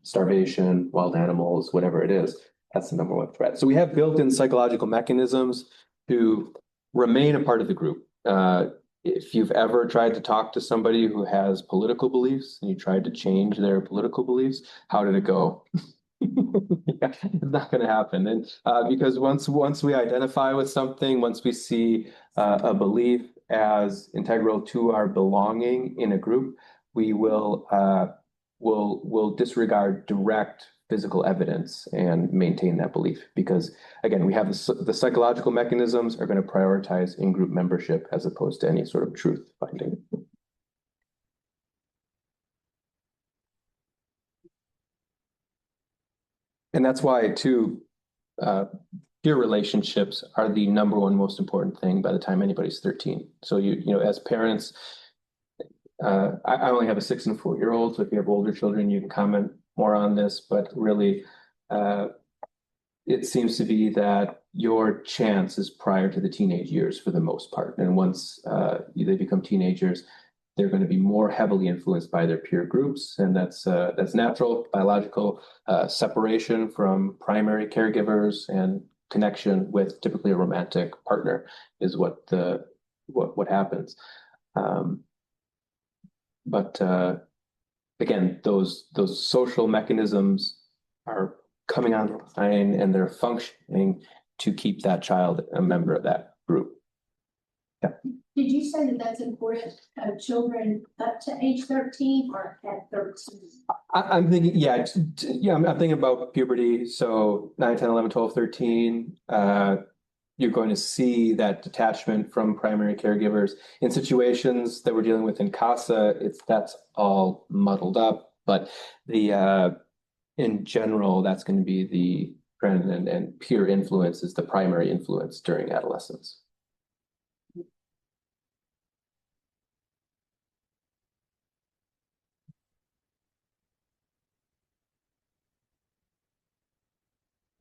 A: starvation, wild animals, whatever it is. That's the number one threat. So we have built-in psychological mechanisms to remain a part of the group. If you've ever tried to talk to somebody who has political beliefs and you tried to change their political beliefs, how did it go? Yeah, it's not going to happen. And because once we identify with something, once we see a belief as integral to our belonging in a group, we will will disregard direct physical evidence and maintain that belief because, again, we have the psychological mechanisms are going to prioritize in-group membership as opposed to any sort of truth finding. And that's why, too, peer relationships are the number one most important thing by the time anybody's 13. So you know, as parents, I only have a 6 and a 4-year-old, so if you have older children, you can comment more on this, but really, it seems to be that your chance is prior to the teenage years for the most part. And once they become teenagers, they're going to be more heavily influenced by their peer groups, and that's natural, biological separation from primary caregivers and connection with typically a romantic partner is what happens. But again, those social mechanisms are coming online and they're functioning to keep that child a member of that group. Yeah.
D: Did you say that that's important of children up to age 13 or at 13?
A: I'm thinking, yeah, I'm thinking about puberty. So 9, 10, 11, 12, 13, you're going to see that detachment from primary caregivers. In situations that we're dealing with in CASA, that's all muddled up. But in general, that's going to be the trend, and peer influence is the primary influence during adolescence.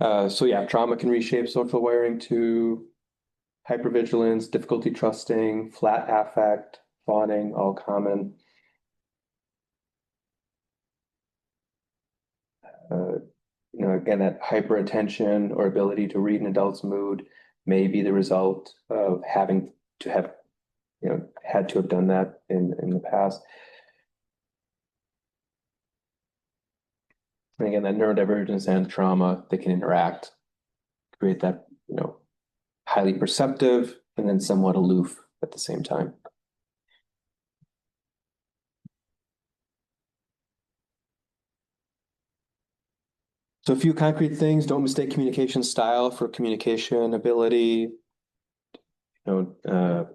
A: So yeah, trauma can reshape social wiring to hypervigilance, difficulty trusting, flat affect, fawning, all common. You know, again, that hyperattention or ability to read an adult's mood may be the result of having to have, you know, had to have done that in the past. And again, that neurodivergence and trauma, they can interact, create that, you know, highly perceptive and then somewhat aloof at the same time. So a few concrete things: don't mistake communication style for communication ability. You know,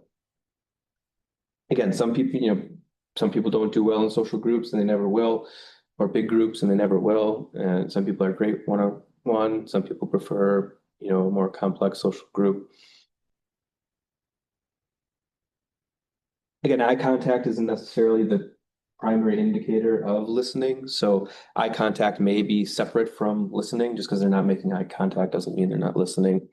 A: again, some people don't do well in social groups and they never will, or big groups and they never will. And some people are great one-on-one. Some people prefer, you know, a more complex social group. Again, eye contact isn't necessarily the primary indicator of listening. So eye contact may be separate from listening. Just because they're not making eye contact doesn't mean they're not listening.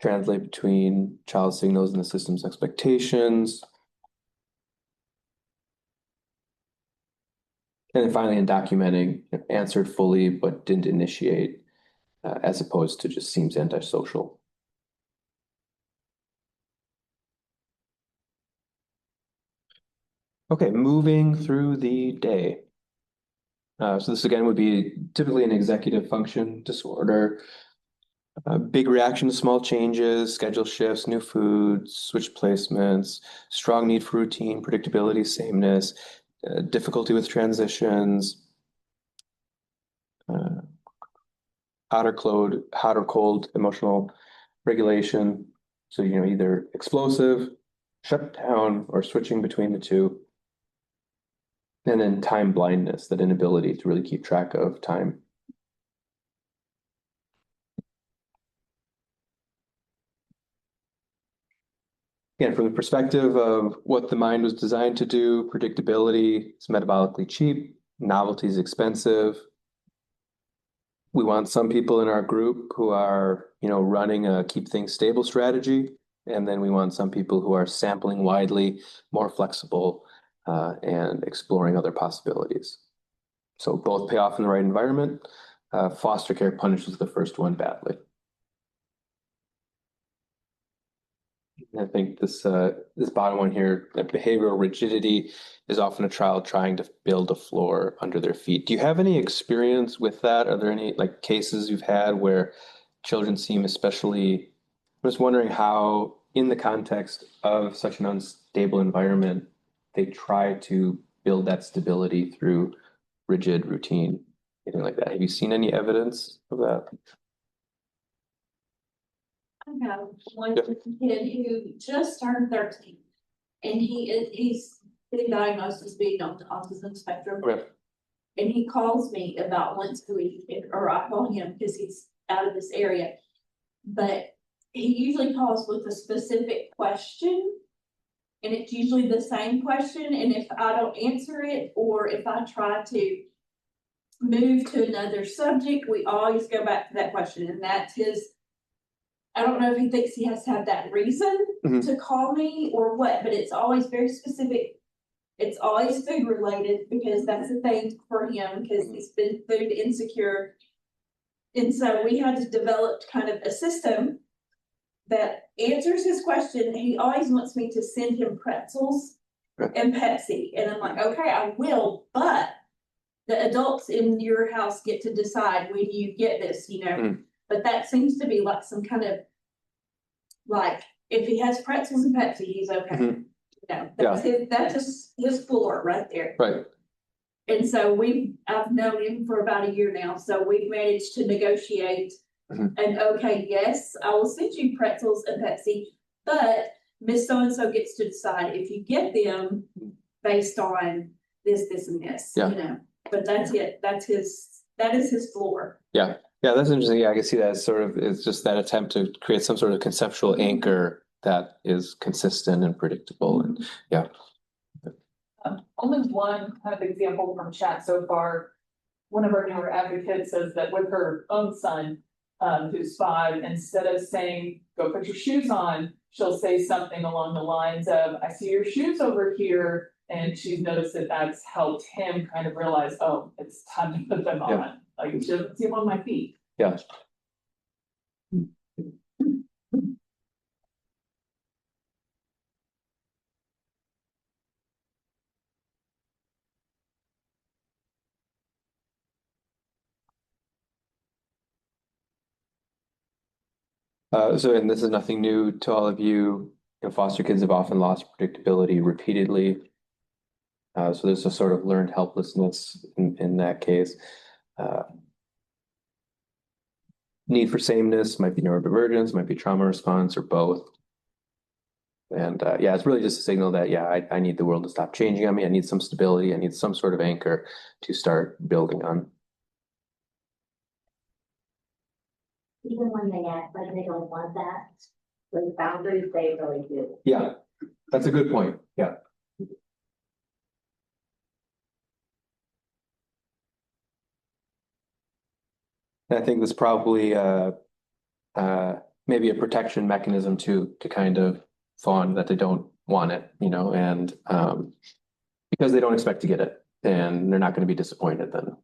A: Translate between child signals and the system's expectations. And then finally, in documenting, answered fully but didn't initiate, as opposed to just seems antisocial. Okay, moving through the day. So this again would be typically an executive function disorder. Big reaction to small changes, schedule shifts, new foods, switch placements, strong need for routine, predictability, sameness, difficulty with transitions, hot or cold emotional regulation. So, you know, either explosive, shut down, or switching between the two. And then time blindness, that inability to really keep track of time. Again, from the perspective of what the mind was designed to do, predictability is metabolically cheap, novelty is expensive. We want some people in our group who are, you know, running a keep things stable strategy. And then we want some people who are sampling widely, more flexible, and exploring other possibilities. So both pay off in the right environment. Foster care punishes the first one badly. I think this bottom one here, that behavioral rigidity is often a child trying to build a floor under their feet. Do you have any experience with that? Are there any cases you've had where children seem especially, I'm just wondering how, in the context of such an unstable environment, they try to build that stability through rigid routine, anything like that. Have you seen any evidence of that?
C: I have one
A: Yeah.
C: kid who just turned 13. And he's been diagnosed as being on the autism spectrum.
A: Okay.
C: And he calls me about once a week, or I call him because he's out of this area. But he usually calls with a specific question. And it's usually the same question, and if I don't answer it, or if I try to move to another subject, we always go back to that question, and that's his. I don't know if he thinks he has to have that reason to call me or what, but it's always very specific. It's always food related, because that's the thing for him, because he's been food insecure. And so we had to develop kind of a system that answers his question. He always wants me to send him pretzels and Pepsi. And I'm like, okay, I will, but the adults in your house get to decide when you get this, you know. But that seems to be like some kind of, like, if he has pretzels and Pepsi, he's okay. You know, that's his floor right there.
A: Right.
C: And so I've known him for about a year now, so we've managed to negotiate an okay, yes, I will send you pretzels and Pepsi, but Miss So-and-so gets to decide if you get them based on this, and this, you know. But that's it. That is his floor.
A: Yeah, that's interesting. Yeah, I can see that as sort of, it's just that attempt to create some sort of conceptual anchor that is consistent and predictable. And yeah.
B: Only one kind of example from chat so far. One of our newer advocates says that with her own son, who's 5, instead of saying, go put your shoes on, she'll say something along the lines of, I see your shoes over here. And she's noticed that that's helped him kind of realize, oh, it's time to put them on. Like, she doesn't see them on my feet.
A: Yeah. And this is nothing new to all of you. You know, foster kids have often lost predictability repeatedly. So there's a sort of learned helplessness in that case. Need for sameness might be neurodivergence, might be trauma response, or both. And it's really just a signal that, I need the world to stop changing on me. I need some stability. I need some sort of anchor to start building on.
G: Even when they act like they don't want that, with boundaries, they really do.
A: Yeah, that's a good point. Yeah. I think this probably maybe a protection mechanism to kind of fawn that they don't want it, you know, and because they don't expect to get it, and they're not going to be disappointed then.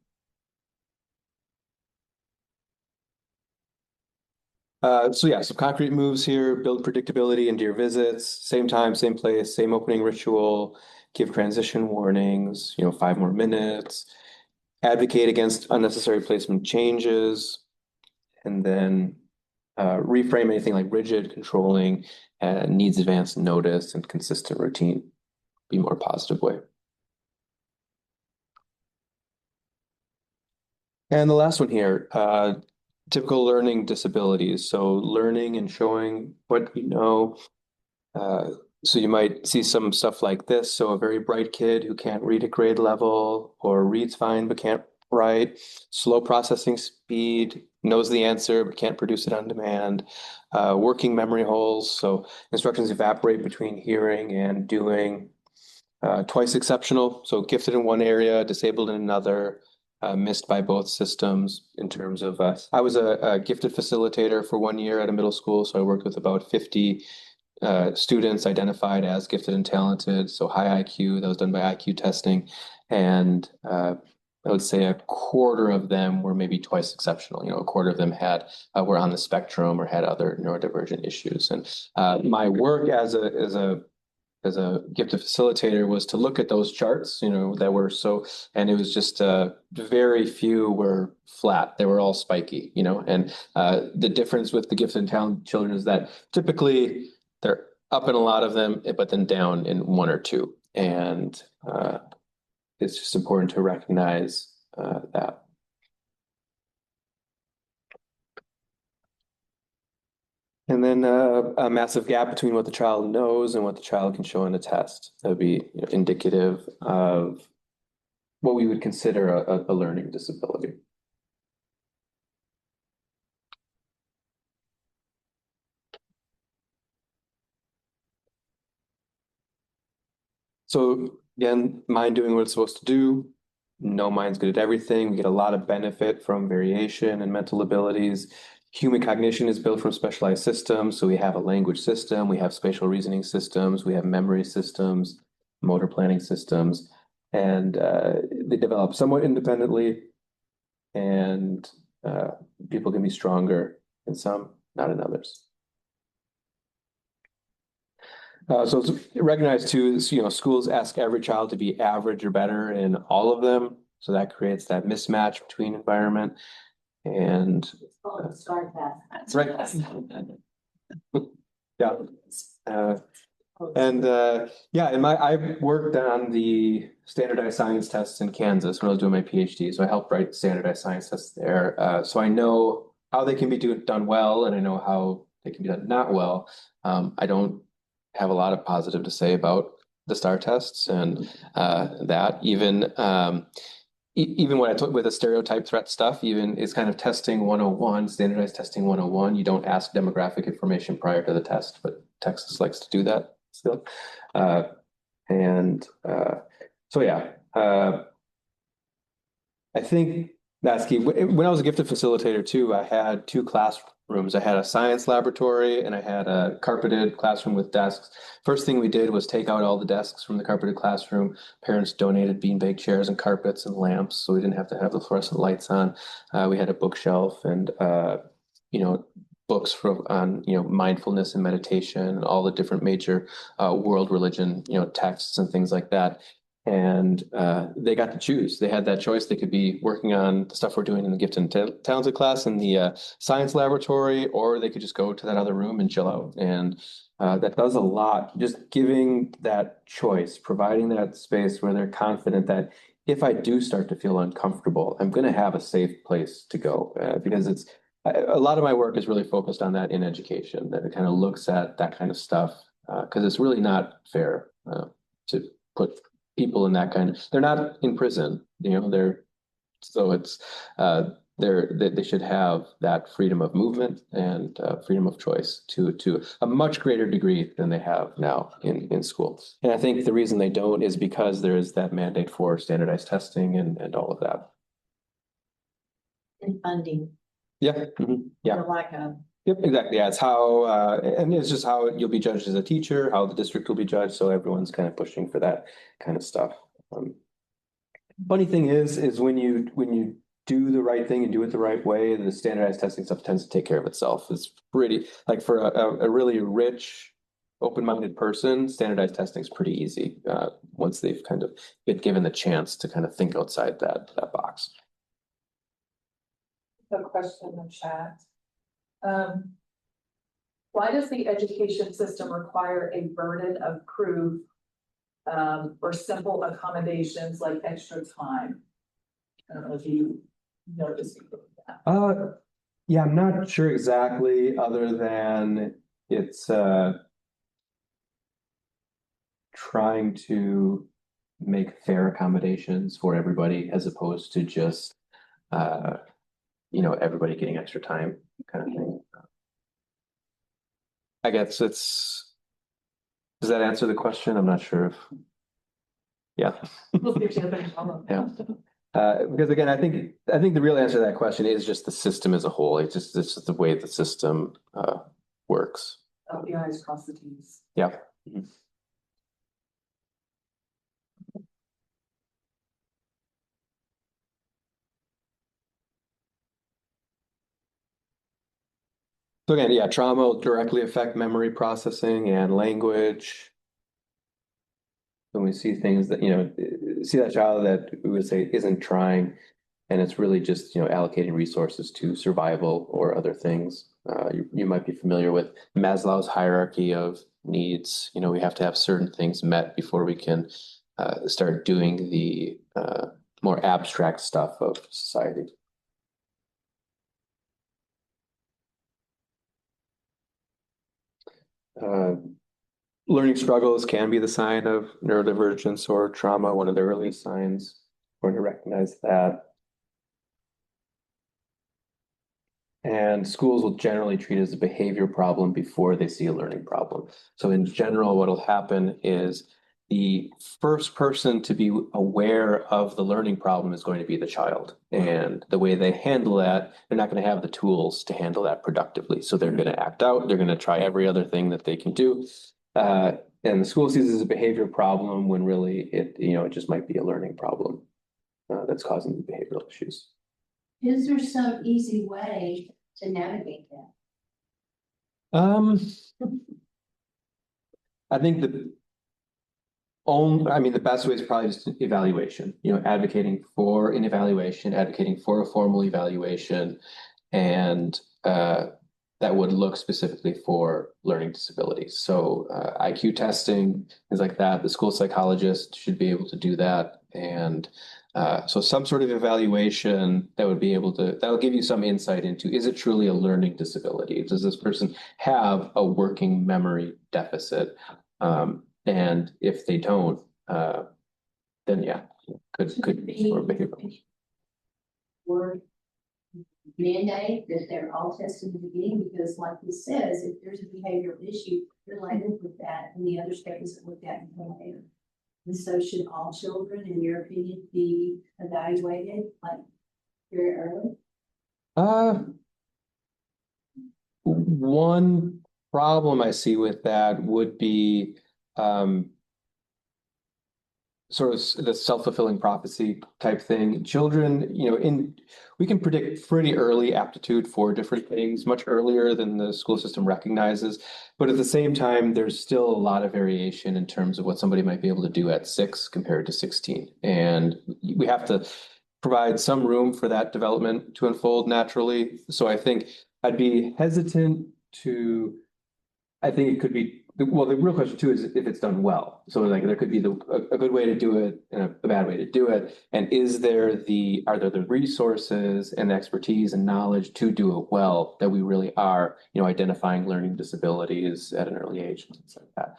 A: Some concrete moves here: build predictability into your visits, same time, same place, same opening ritual, give transition warnings, 5 more minutes, advocate against unnecessary placement changes, and then reframe anything like rigid, controlling, needs advance notice, and consistent routine. Be more positive way. And the last one here, typical learning disabilities. So learning and showing what you know. So you might see some stuff like this. So a very bright kid who can't read at grade level, or reads fine but can't write, slow processing speed, knows the answer but can't produce it on demand, working memory holes. So instructions evaporate between hearing and doing. Twice exceptional, so gifted in one area, disabled in another, missed by both systems in terms of, I was a gifted facilitator for 1 year at a middle school, so I worked with about 50 students identified as gifted and talented, so high IQ, that was done by IQ testing, and I would say a quarter of them were maybe twice exceptional. A quarter of them were on the spectrum or had other neurodivergent issues. And my work as a gifted facilitator was to look at those charts, that were and it was just very few were flat. They were all spiky, and the difference with the gifted and talented children is that typically they're up in a lot of them, but then down in one or two. And it's just important to recognize that. And then a massive gap between what the child knows and what the child can show in a test. That would be indicative of what we would consider a learning disability. So again, mind doing what it's supposed to do. No mind's good at everything. We get a lot of benefit from variation and mental abilities. Human cognition is built from specialized systems. So we have a language system, we have spatial reasoning systems, we have memory systems, motor planning systems, and they develop somewhat independently. And people can be stronger in some, not in others. So it's recognized too, schools ask every child to be average or better in all of them. So that creates that mismatch between environment and.
G: It's called a STAR test.
A: That's right. Yeah. And I worked on the standardized science tests in Kansas when I was doing my PhD. So I helped write standardized science tests there. So I know how they can be done well, and I know how they can be done not well. I don't have a lot of positive to say about the STAR tests and that even what I took with the stereotype threat stuff, even is kind of testing 101, standardized testing 101. You don't ask demographic information prior to the test, but Texas likes to do that still. I think that's key. When I was a gifted facilitator too, I had two classrooms. I had a science laboratory and I had a carpeted classroom with desks. First thing we did was take out all the desks from the carpeted classroom. Parents donated beanbag chairs and carpets and lamps, so we didn't have to have the fluorescent lights on. We had a bookshelf and books on mindfulness and meditation and all the different major world religion texts and things like that. And they got to choose. They had that choice. They could be working on the stuff we're doing in the gifted and talented class in the science laboratory, or they could just go to that other room and chill out. And that does a lot. Just giving that choice, providing that space where they're confident that if I do start to feel uncomfortable, I'm going to have a safe place to go. Because a lot of my work is really focused on that in education, that it kind of looks at that kind of stuff, because it's really not fair to put people in that they're not in prison, they should have that freedom of movement and freedom of choice to a much greater degree than they have now in school. And I think the reason they don't is because there is that mandate for standardized testing and all of that.
D: And funding.
A: Yeah. Mm-hmm. Yeah.
D: For lack of.
A: Yep, exactly. Yeah, it's how, and it's just how you'll be judged as a teacher, how the district will be judged. So everyone's kind of pushing for that kind of stuff. Funny thing is when you do the right thing and do it the right way, the standardized testing stuff tends to take care of itself. It's pretty, like for a really rich, open-minded person, standardized testing is pretty easy once they've kind of been given the chance to kind of think outside that box.
B: A question in the chat. Why does the education system require a burden of proof or simple accommodations like extra time? I don't know if you noticed that.
A: Yeah, I'm not sure exactly, other than it's trying to make fair accommodations for everybody as opposed to just everybody getting extra time kind of thing. I guess does that answer the question? I'm not sure if, yeah. Yeah. Because again, I think the real answer to that question is just the system as a whole. It's just the way the system works.
B: Oh, the I's cross the T's.
A: Yeah. Mm-hmm. So again, yeah, trauma will directly affect memory processing and language. When we see things that, see that child that we would say isn't trying, and it's really just, allocating resources to survival or other things. You might be familiar with Maslow's hierarchy of needs. You know, we have to have certain things met before we can start doing the more abstract stuff of society. Learning struggles can be the sign of neurodivergence or trauma, one of the earliest signs. We're going to recognize that. And schools will generally treat it as a behavior problem before they see a learning problem. So in general, what will happen is the first person to be aware of the learning problem is going to be the child. And the way they handle that, they're not going to have the tools to handle that productively. So they're going to act out. They're going to try every other thing that they can do. And the school sees it as a behavior problem when really it just might be a learning problem that's causing the behavioral issues.
D: Is there some easy way to navigate that?
A: I think the best way is probably just evaluation, advocating for an evaluation, advocating for a formal evaluation, and that would look specifically for learning disabilities. So IQ testing, things like that, the school psychologist should be able to do that. And so some sort of evaluation that would be able to, that'll give you some insight into, is it truly a learning disability? Does this person have a working memory deficit? And if they don't, then yeah, could be for behavioral.
D: Or mandate that they're all tested in the beginning, because like he says, if there's a behavioral issue, you're labeled with that, and the other stuff isn't looked at until later. And so should all children, in your opinion, be evaluated like very early?
A: One problem I see with that would be sort of the self-fulfilling prophecy type thing. Children, we can predict pretty early aptitude for different things, much earlier than the school system recognizes. But at the same time, there's still a lot of variation in terms of what somebody might be able to do at 6 compared to 16. And we have to provide some room for that development to unfold naturally. So I think I'd be hesitant to, I think it could be, well, the real question too is if it's done well. So like there could be a good way to do it and a bad way to do it. And are there the resources and expertise and knowledge to do it well, that we really are, identifying learning disabilities at an early age and things like that.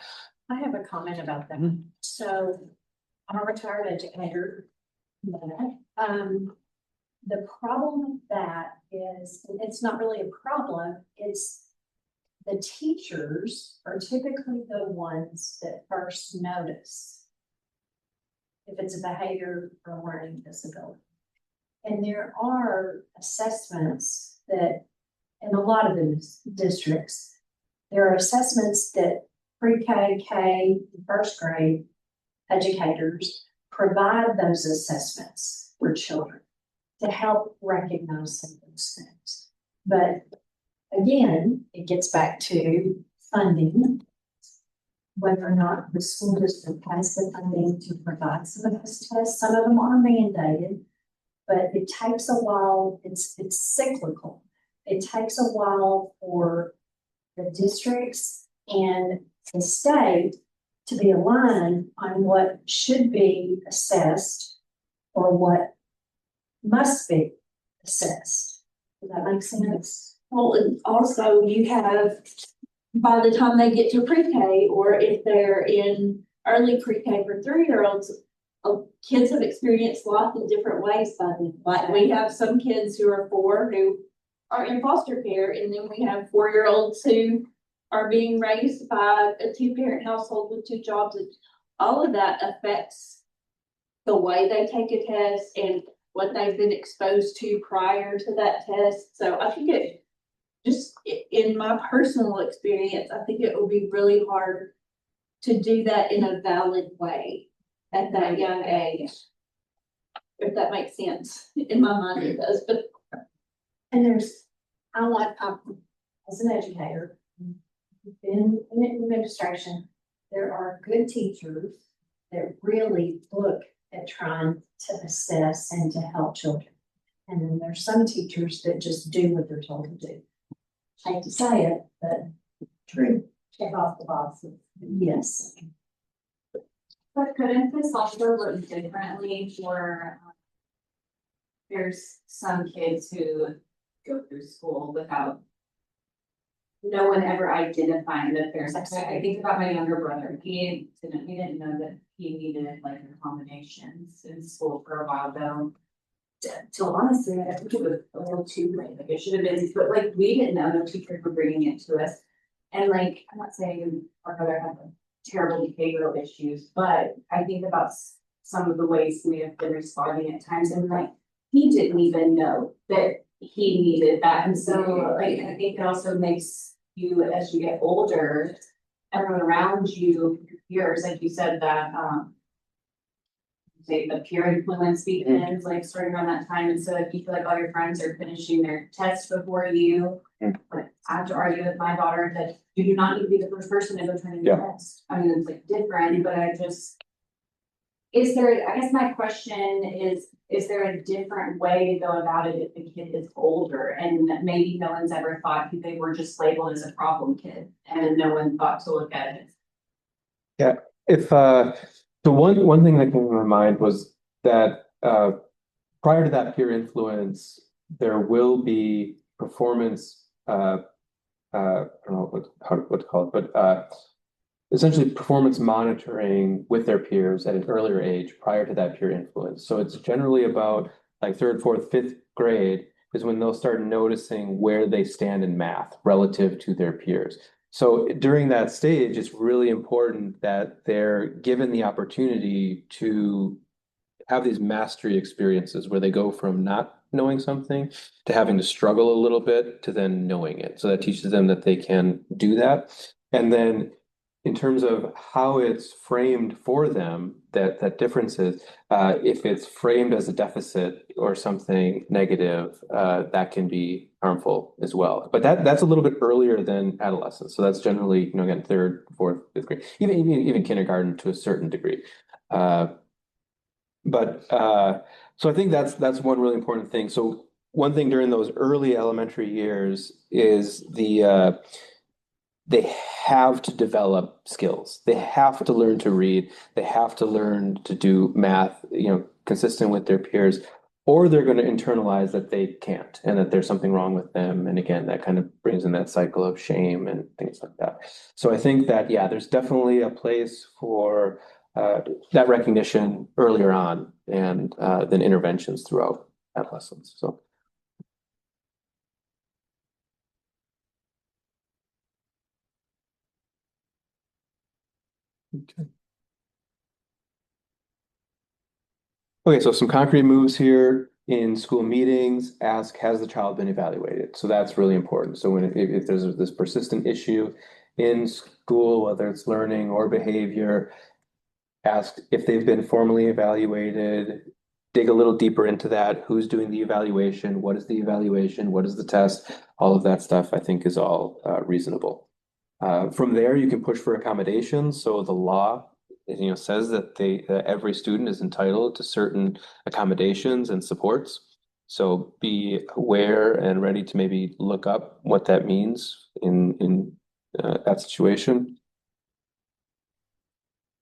D: I have a comment about that. So I'm a retired educator. The problem with that is, it's not really a problem, it's the teachers are typically the ones that first notice if it's a behavior or learning disability. And there are assessments that, in a lot of the districts, there are assessments that pre-K, K, first grade educators provide those assessments for children to help recognize some of those things. But again, it gets back to funding, whether or not the school district has the funding to provide some of those tests. Some of them are mandated, but it takes a while. It's cyclical. It takes a while for the districts and the state to be aligned on what should be assessed or what must be assessed. Does that make sense?
C: Well, and also you have, by the time they get to pre-K, or if they're in early pre-K for 3-year-olds, kids have experienced life in different ways by then. Like we have some kids who are 4 who are in foster care, and then we have 4-year-olds who are being raised by a 2-parent household with 2 jobs. And all of that affects the way they take a test and what they've been exposed to prior to that test. So I think in my personal experience, I think it will be really hard to do that in a valid way at that young age. If that makes sense. In my mind it does, but.
D: And as an educator, been in administration, there are good teachers that really look at trying to assess and to help children. And then there's some teachers that just do what they're told to do. I hate to say it, but true.
G: check off the boxes.
D: Yes.
E: But couldn't this also look differently for, there's some kids who go through school without no one ever identifying that there's, I think about my younger brother, we didn't know that he needed like accommodations in school for a while though. Till honestly, I think it was a little too late, like it should have been, but like we didn't know, no teachers were bringing it to us. And like, I'm not saying our brother had terrible behavioral issues, but I think about some of the ways we have been responding at times and like, he didn't even know that he needed that. And so like, I think it also makes you, as you get older, everyone around you, peers, like you said, that, say the peer influence begins, like starting around that time, and so if you feel like all your friends are finishing their tests before you. Like I have to argue with my daughter that you do not need to be the first person to go turn in your test. I mean, it's like different, but I just. Is there, I guess my question is there a different way to go about it if the kid is older and maybe no one's ever thought they were just labeled as a problem kid and no one thought to look at it?
A: Yeah, if the one thing that came to my mind was that prior to that peer influence, there will be performance I don't know what to call it, but essentially performance monitoring with their peers at an earlier age prior to that peer influence. So it's generally about like third, fourth, fifth grade is when they'll start noticing where they stand in math relative to their peers. So during that stage, it's really important that they're given the opportunity to have these mastery experiences where they go from not knowing something to having to struggle a little bit to then knowing it. So that teaches them that they can do that. And then in terms of how it's framed for them, that difference is if it's framed as a deficit or something negative, that can be harmful as well. But that's a little bit earlier than adolescence. So that's generally, again, third, fourth, fifth grade, even kindergarten to a certain degree. So I think that's one really important thing. So one thing during those early elementary years is they have to develop skills. They have to learn to read. They have to learn to do math, consistent with their peers, or they're going to internalize that they can't and that there's something wrong with them. And again, that kind of brings in that cycle of shame and things like that. So I think that, yeah, there's definitely a place for that recognition earlier on and then interventions throughout adolescence. So. Okay, so some concrete moves here in school meetings. Ask, has the child been evaluated? So that's really important. So if there's this persistent issue in school, whether it's learning or behavior, ask if they've been formally evaluated. Dig a little deeper into that. Who's doing the evaluation? What is the evaluation? What is the test? All of that stuff, I think, is all reasonable. From there, you can push for accommodations. So the law, says that every student is entitled to certain accommodations and supports. So be aware and ready to maybe look up what that means in that situation.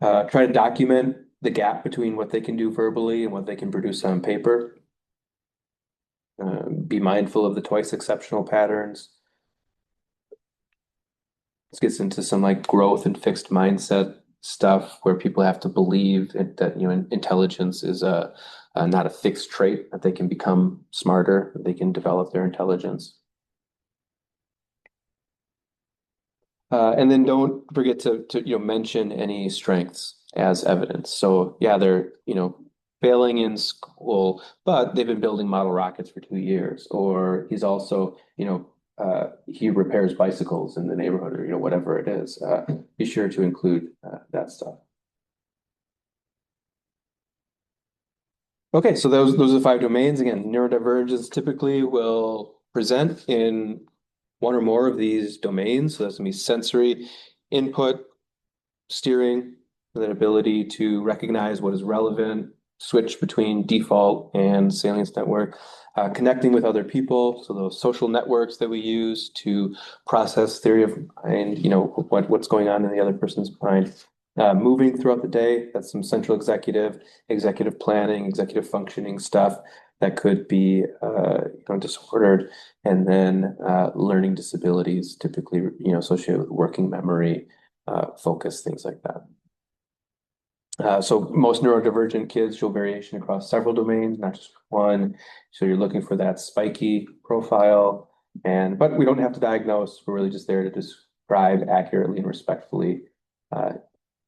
A: Try to document the gap between what they can do verbally and what they can produce on paper. Be mindful of the twice exceptional patterns. This gets into some like growth and fixed mindset stuff where people have to believe that intelligence is not a fixed trait, that they can become smarter, that they can develop their intelligence. And then don't forget to mention any strengths as evidence. So yeah, they're failing in school, but they've been building model rockets for 2 years, or he's also he repairs bicycles in the neighborhood, or whatever it is. Be sure to include that stuff. Okay, so those are the 5 domains. Again, neurodivergence typically will present in one or more of these domains. So that's gonna be sensory input, steering, that ability to recognize what is relevant, switch between default and salience network, connecting with other people, so those social networks that we use to process theory of mind, what's going on in the other person's mind. Moving throughout the day, that's some central executive planning, executive functioning stuff that could be disordered. And then learning disabilities, typically associated with working memory, focus, things like that. So most neurodivergent kids show variation across several domains, not just one. So you're looking for that spiky profile, but we don't have to diagnose. We're really just there to describe accurately and respectfully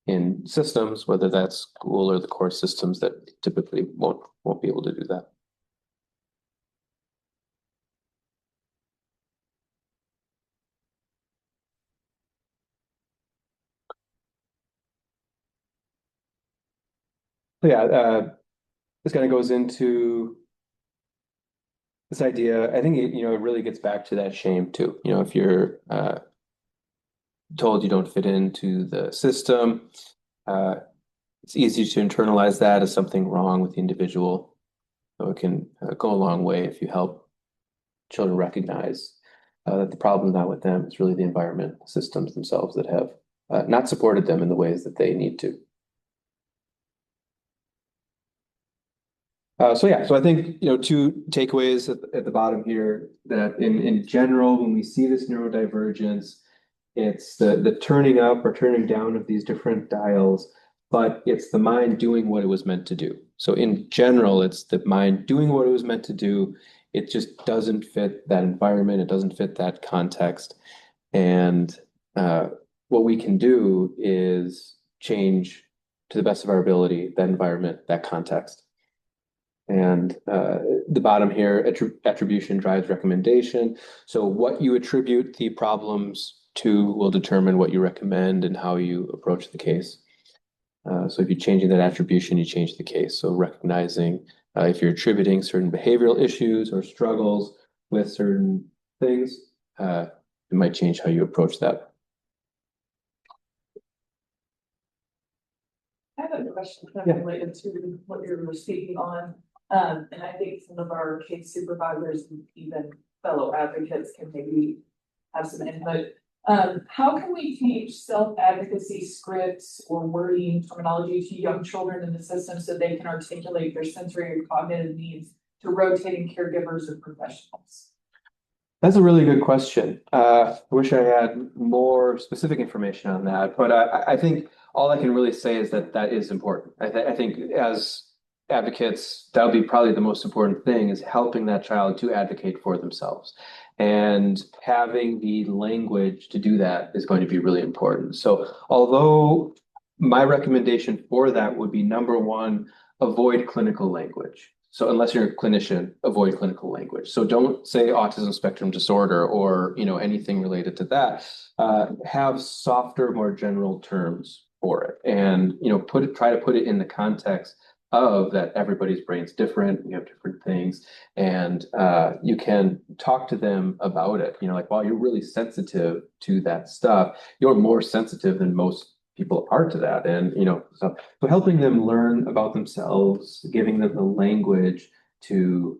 A: in systems, whether that's school or the core systems that typically won't be able to do that. So yeah, this kind of goes into this idea. I think it really gets back to that shame too. If you're told you don't fit into the system, it's easy to internalize that as something wrong with the individual. So it can go a long way if you help children recognize that the problem is not with them, it's really the environment, the systems themselves that have not supported them in the ways that they need to. So I think two takeaways at the bottom here, that in general, when we see this neurodivergence, it's the turning up or turning down of these different dials, but it's the mind doing what it was meant to do. So in general, it's the mind doing what it was meant to do. It just doesn't fit that environment. It doesn't fit that context. And what we can do is change, to the best of our ability, that environment, that context. And the bottom here, attribution drives recommendation. So what you attribute the problems to will determine what you recommend and how you approach the case. So if you're changing that attribution, you change the case. So recognizing if you're attributing certain behavioral issues or struggles with certain things, it might change how you approach that.
B: I have a question kind
A: Yeah.
B: of related to what you were speaking on. And I think some of our case supervisors and even fellow advocates can maybe have some input. How can we teach self-advocacy scripts or wording terminology to young children in the system so they can articulate their sensory and cognitive needs to rotating caregivers or professionals?
A: That's a really good question. I wish I had more specific information on that, but I think all I can really say is that is important. I think as advocates, that would be probably the most important thing, is helping that child to advocate for themselves. And having the language to do that is going to be really important. So although my recommendation for that would be, number one, avoid clinical language. So unless you're a clinician, avoid clinical language. So don't say autism spectrum disorder or anything related to that. Have softer, more general terms for it, and try to put it in the context of that everybody's brain's different. We have different things, and you can talk to them about it. Like, while you're really sensitive to that stuff, you're more sensitive than most people are to that. And so helping them learn about themselves, giving them the language to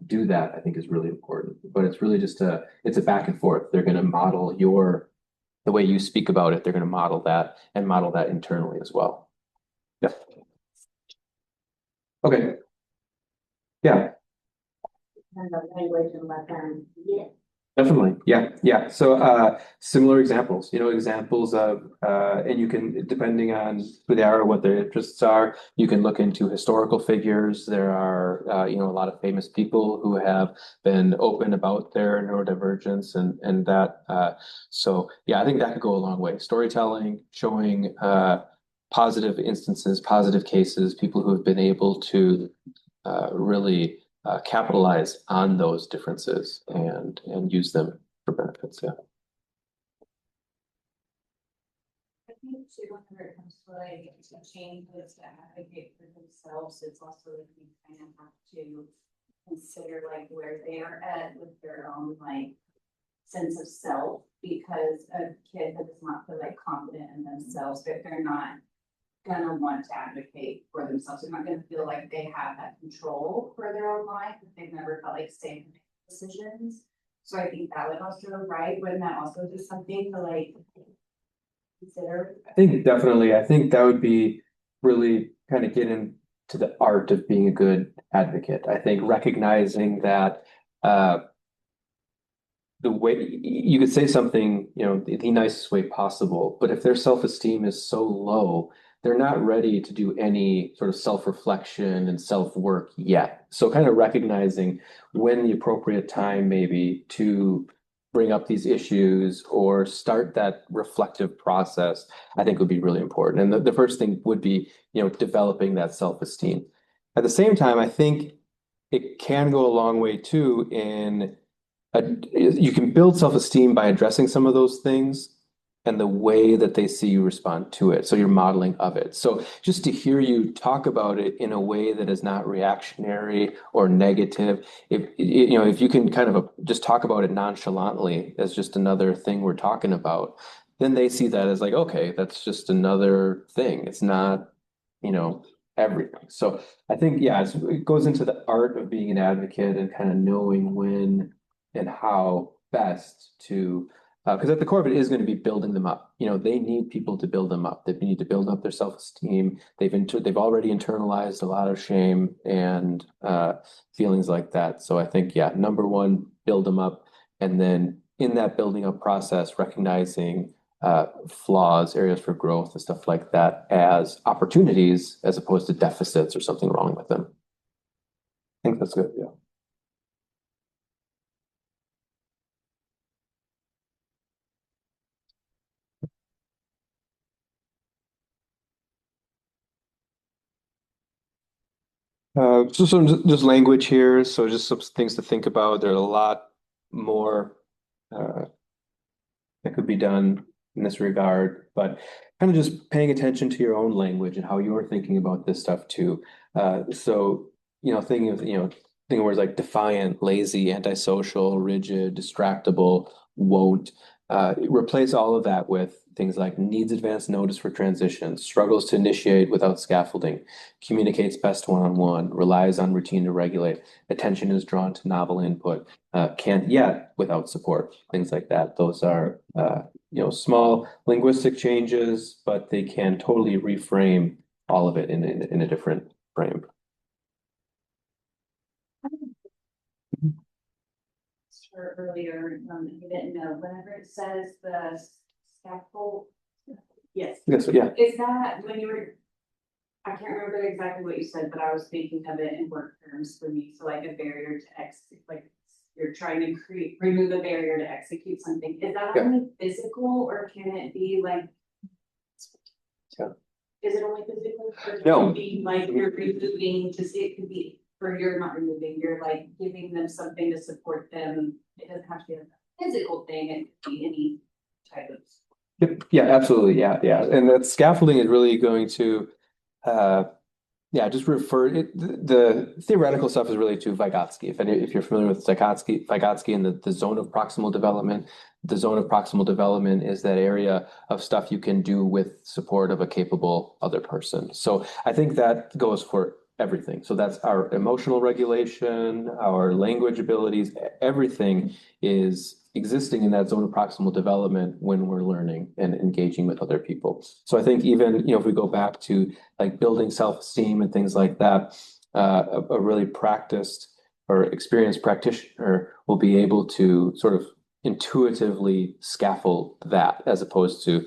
A: do that, I think is really important. But it's really just it's a back and forth. They're going to model the way you speak about it. They're going to model that and model that internally as well. Yeah. Okay. Yeah.
G: And the language and let them, yeah.
A: Definitely. Yeah. So similar examples, examples of and you can, depending on who they are or what their interests are, you can look into historical figures. There are a lot of famous people who have been open about their neurodivergence and that. So yeah, I think that could go a long way. Storytelling, showing positive instances, positive cases, people who have been able to really capitalize on those differences and use them for benefits. Yeah.
E: I think too, whenever it comes to like teaching kids to advocate for themselves, it's also like we kind of have to consider like where they are at with their own like sense of self, because a kid that does not feel like confident in themselves, if they're not gonna want to advocate for themselves. They're not gonna feel like they have that control for their own life if they've never felt like staying in decisions. So I think that would also, right, wouldn't that also be something to like consider?
A: I think definitely, I think that would be really kind of get into the art of being a good advocate. I think recognizing that the way you could say something, the nicest way possible, but if their self-esteem is so low, they're not ready to do any sort of self-reflection and self-work yet. So kind of recognizing when the appropriate time maybe to bring up these issues or start that reflective process, I think would be really important. And the first thing would be, developing that self-esteem. At the same time, I think it can go a long way too in you can build self-esteem by addressing some of those things and the way that they see you respond to it. So you're modeling of it. So just to hear you talk about it in a way that is not reactionary or negative, if you can kind of just talk about it nonchalantly as just another thing we're talking about, then they see that as like, okay, that's just another thing. It's not, everything. So I think, yeah, it goes into the art of being an advocate and kind of knowing when and how best to, because at the core of it is going to be building them up. They need people to build them up. They need to build up their self-esteem. They've already internalized a lot of shame and feelings like that. So I think, yeah, number one, build them up. And then in that building up process, recognizing flaws, areas for growth and stuff like that as opportunities as opposed to deficits or something wrong with them. I think that's good, yeah. So some just language here. So just some things to think about. There's a lot more that could be done in this regard, but kind of just paying attention to your own language and how you're thinking about this stuff too. So, thinking of words like defiant, lazy, antisocial, rigid, distractible, won't. Replace all of that with things like needs advance notice for transitions, struggles to initiate without scaffolding, communicates best one-on-one, relies on routine to regulate, attention is drawn to novel input, can't yet without support, things like that. Those are small linguistic changes, but they can totally reframe all of it in a different frame.
E: Earlier, you didn't know, whenever it says the scaffold, yes.
A: Yes, yeah.
E: Is that when you were, I can't remember exactly what you said, but I was thinking of it in work terms for me. So like a barrier to execute, like you're trying to remove a barrier to execute something. Is that only physical or can it be like?
A: Yeah.
E: Is it only physical? Or
A: No.
E: It could be like you're removing, just it could be, or you're not removing, you're like giving them something to support them. It doesn't have to be a physical thing, it could be any type of.
A: Yep. Yeah, absolutely. Yeah, yeah. And that scaffolding is really going to just refer it. The theoretical stuff is really to Vygotsky. If you're familiar with Vygotsky and the zone of proximal development, the zone of proximal development is that area of stuff you can do with support of a capable other person. So I think that goes for everything. So that's our emotional regulation, our language abilities, everything is existing in that zone of proximal development when we're learning and engaging with other people. So I think even, if we go back to like building self-esteem and things like that, a really practiced or experienced practitioner will be able to sort of intuitively scaffold that as opposed to,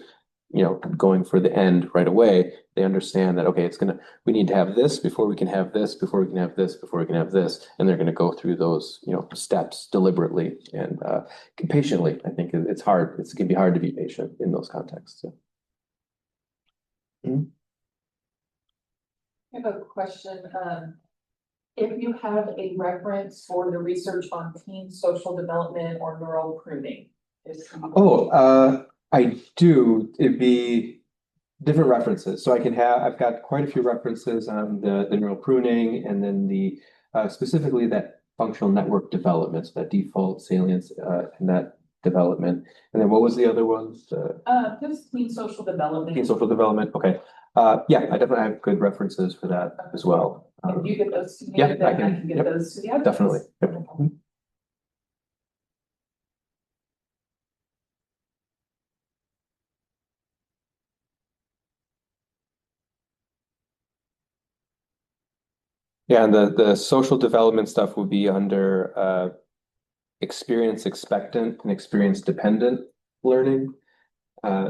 A: going for the end right away. They understand that, okay, we need to have this before we can have this, before we can have this, before we can have this. And they're going to go through those, steps deliberately and patiently. I think it's hard. It can be hard to be patient in those contexts. So.
B: I have a question. If you have a reference for the research on teen social development or neural pruning.
A: I do. It'd be different references. So I've got quite a few references on the neural pruning and then the specifically that functional network development, so that default salience and that development. And then what was the other ones?
B: Just teen social development.
A: Teen social development. Okay. Yeah, I definitely have good references for that as well.
B: If you get those to me,
A: yeah,
B: then
A: I
B: I
A: can-
B: can get
A: yep,
B: those to the others.
A: definitely. Yep. Yeah, and the social development stuff would be under experience expectant and experience dependent learning.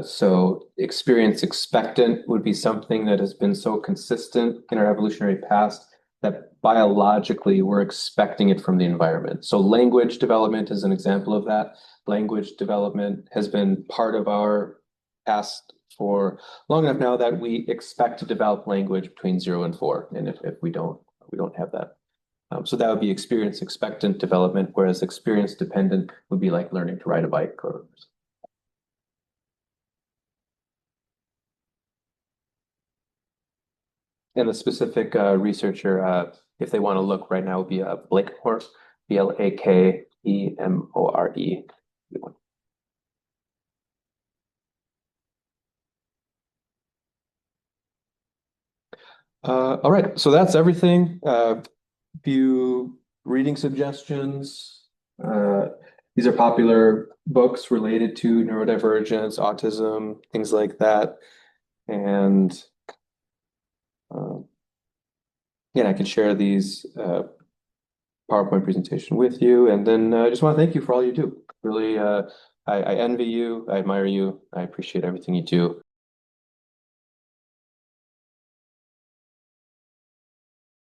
A: So experience expectant would be something that has been so consistent in our evolutionary past that biologically we're expecting it from the environment. So language development is an example of that. Language development has been part of our past for long enough now that we expect to develop language between 0 and 4. And if we don't have that. So that would be experience expectant development, whereas experience dependent would be like learning to ride a bike or. And the specific researcher, if they want to look right now, would be Blakemore, Blakemore. All right, so that's everything. Few reading suggestions. These are popular books related to neurodivergence, autism, things like that. And I can share these PowerPoint presentation with you. And then I just want to thank you for all you do. Really, I envy you, I admire you, I appreciate everything you do.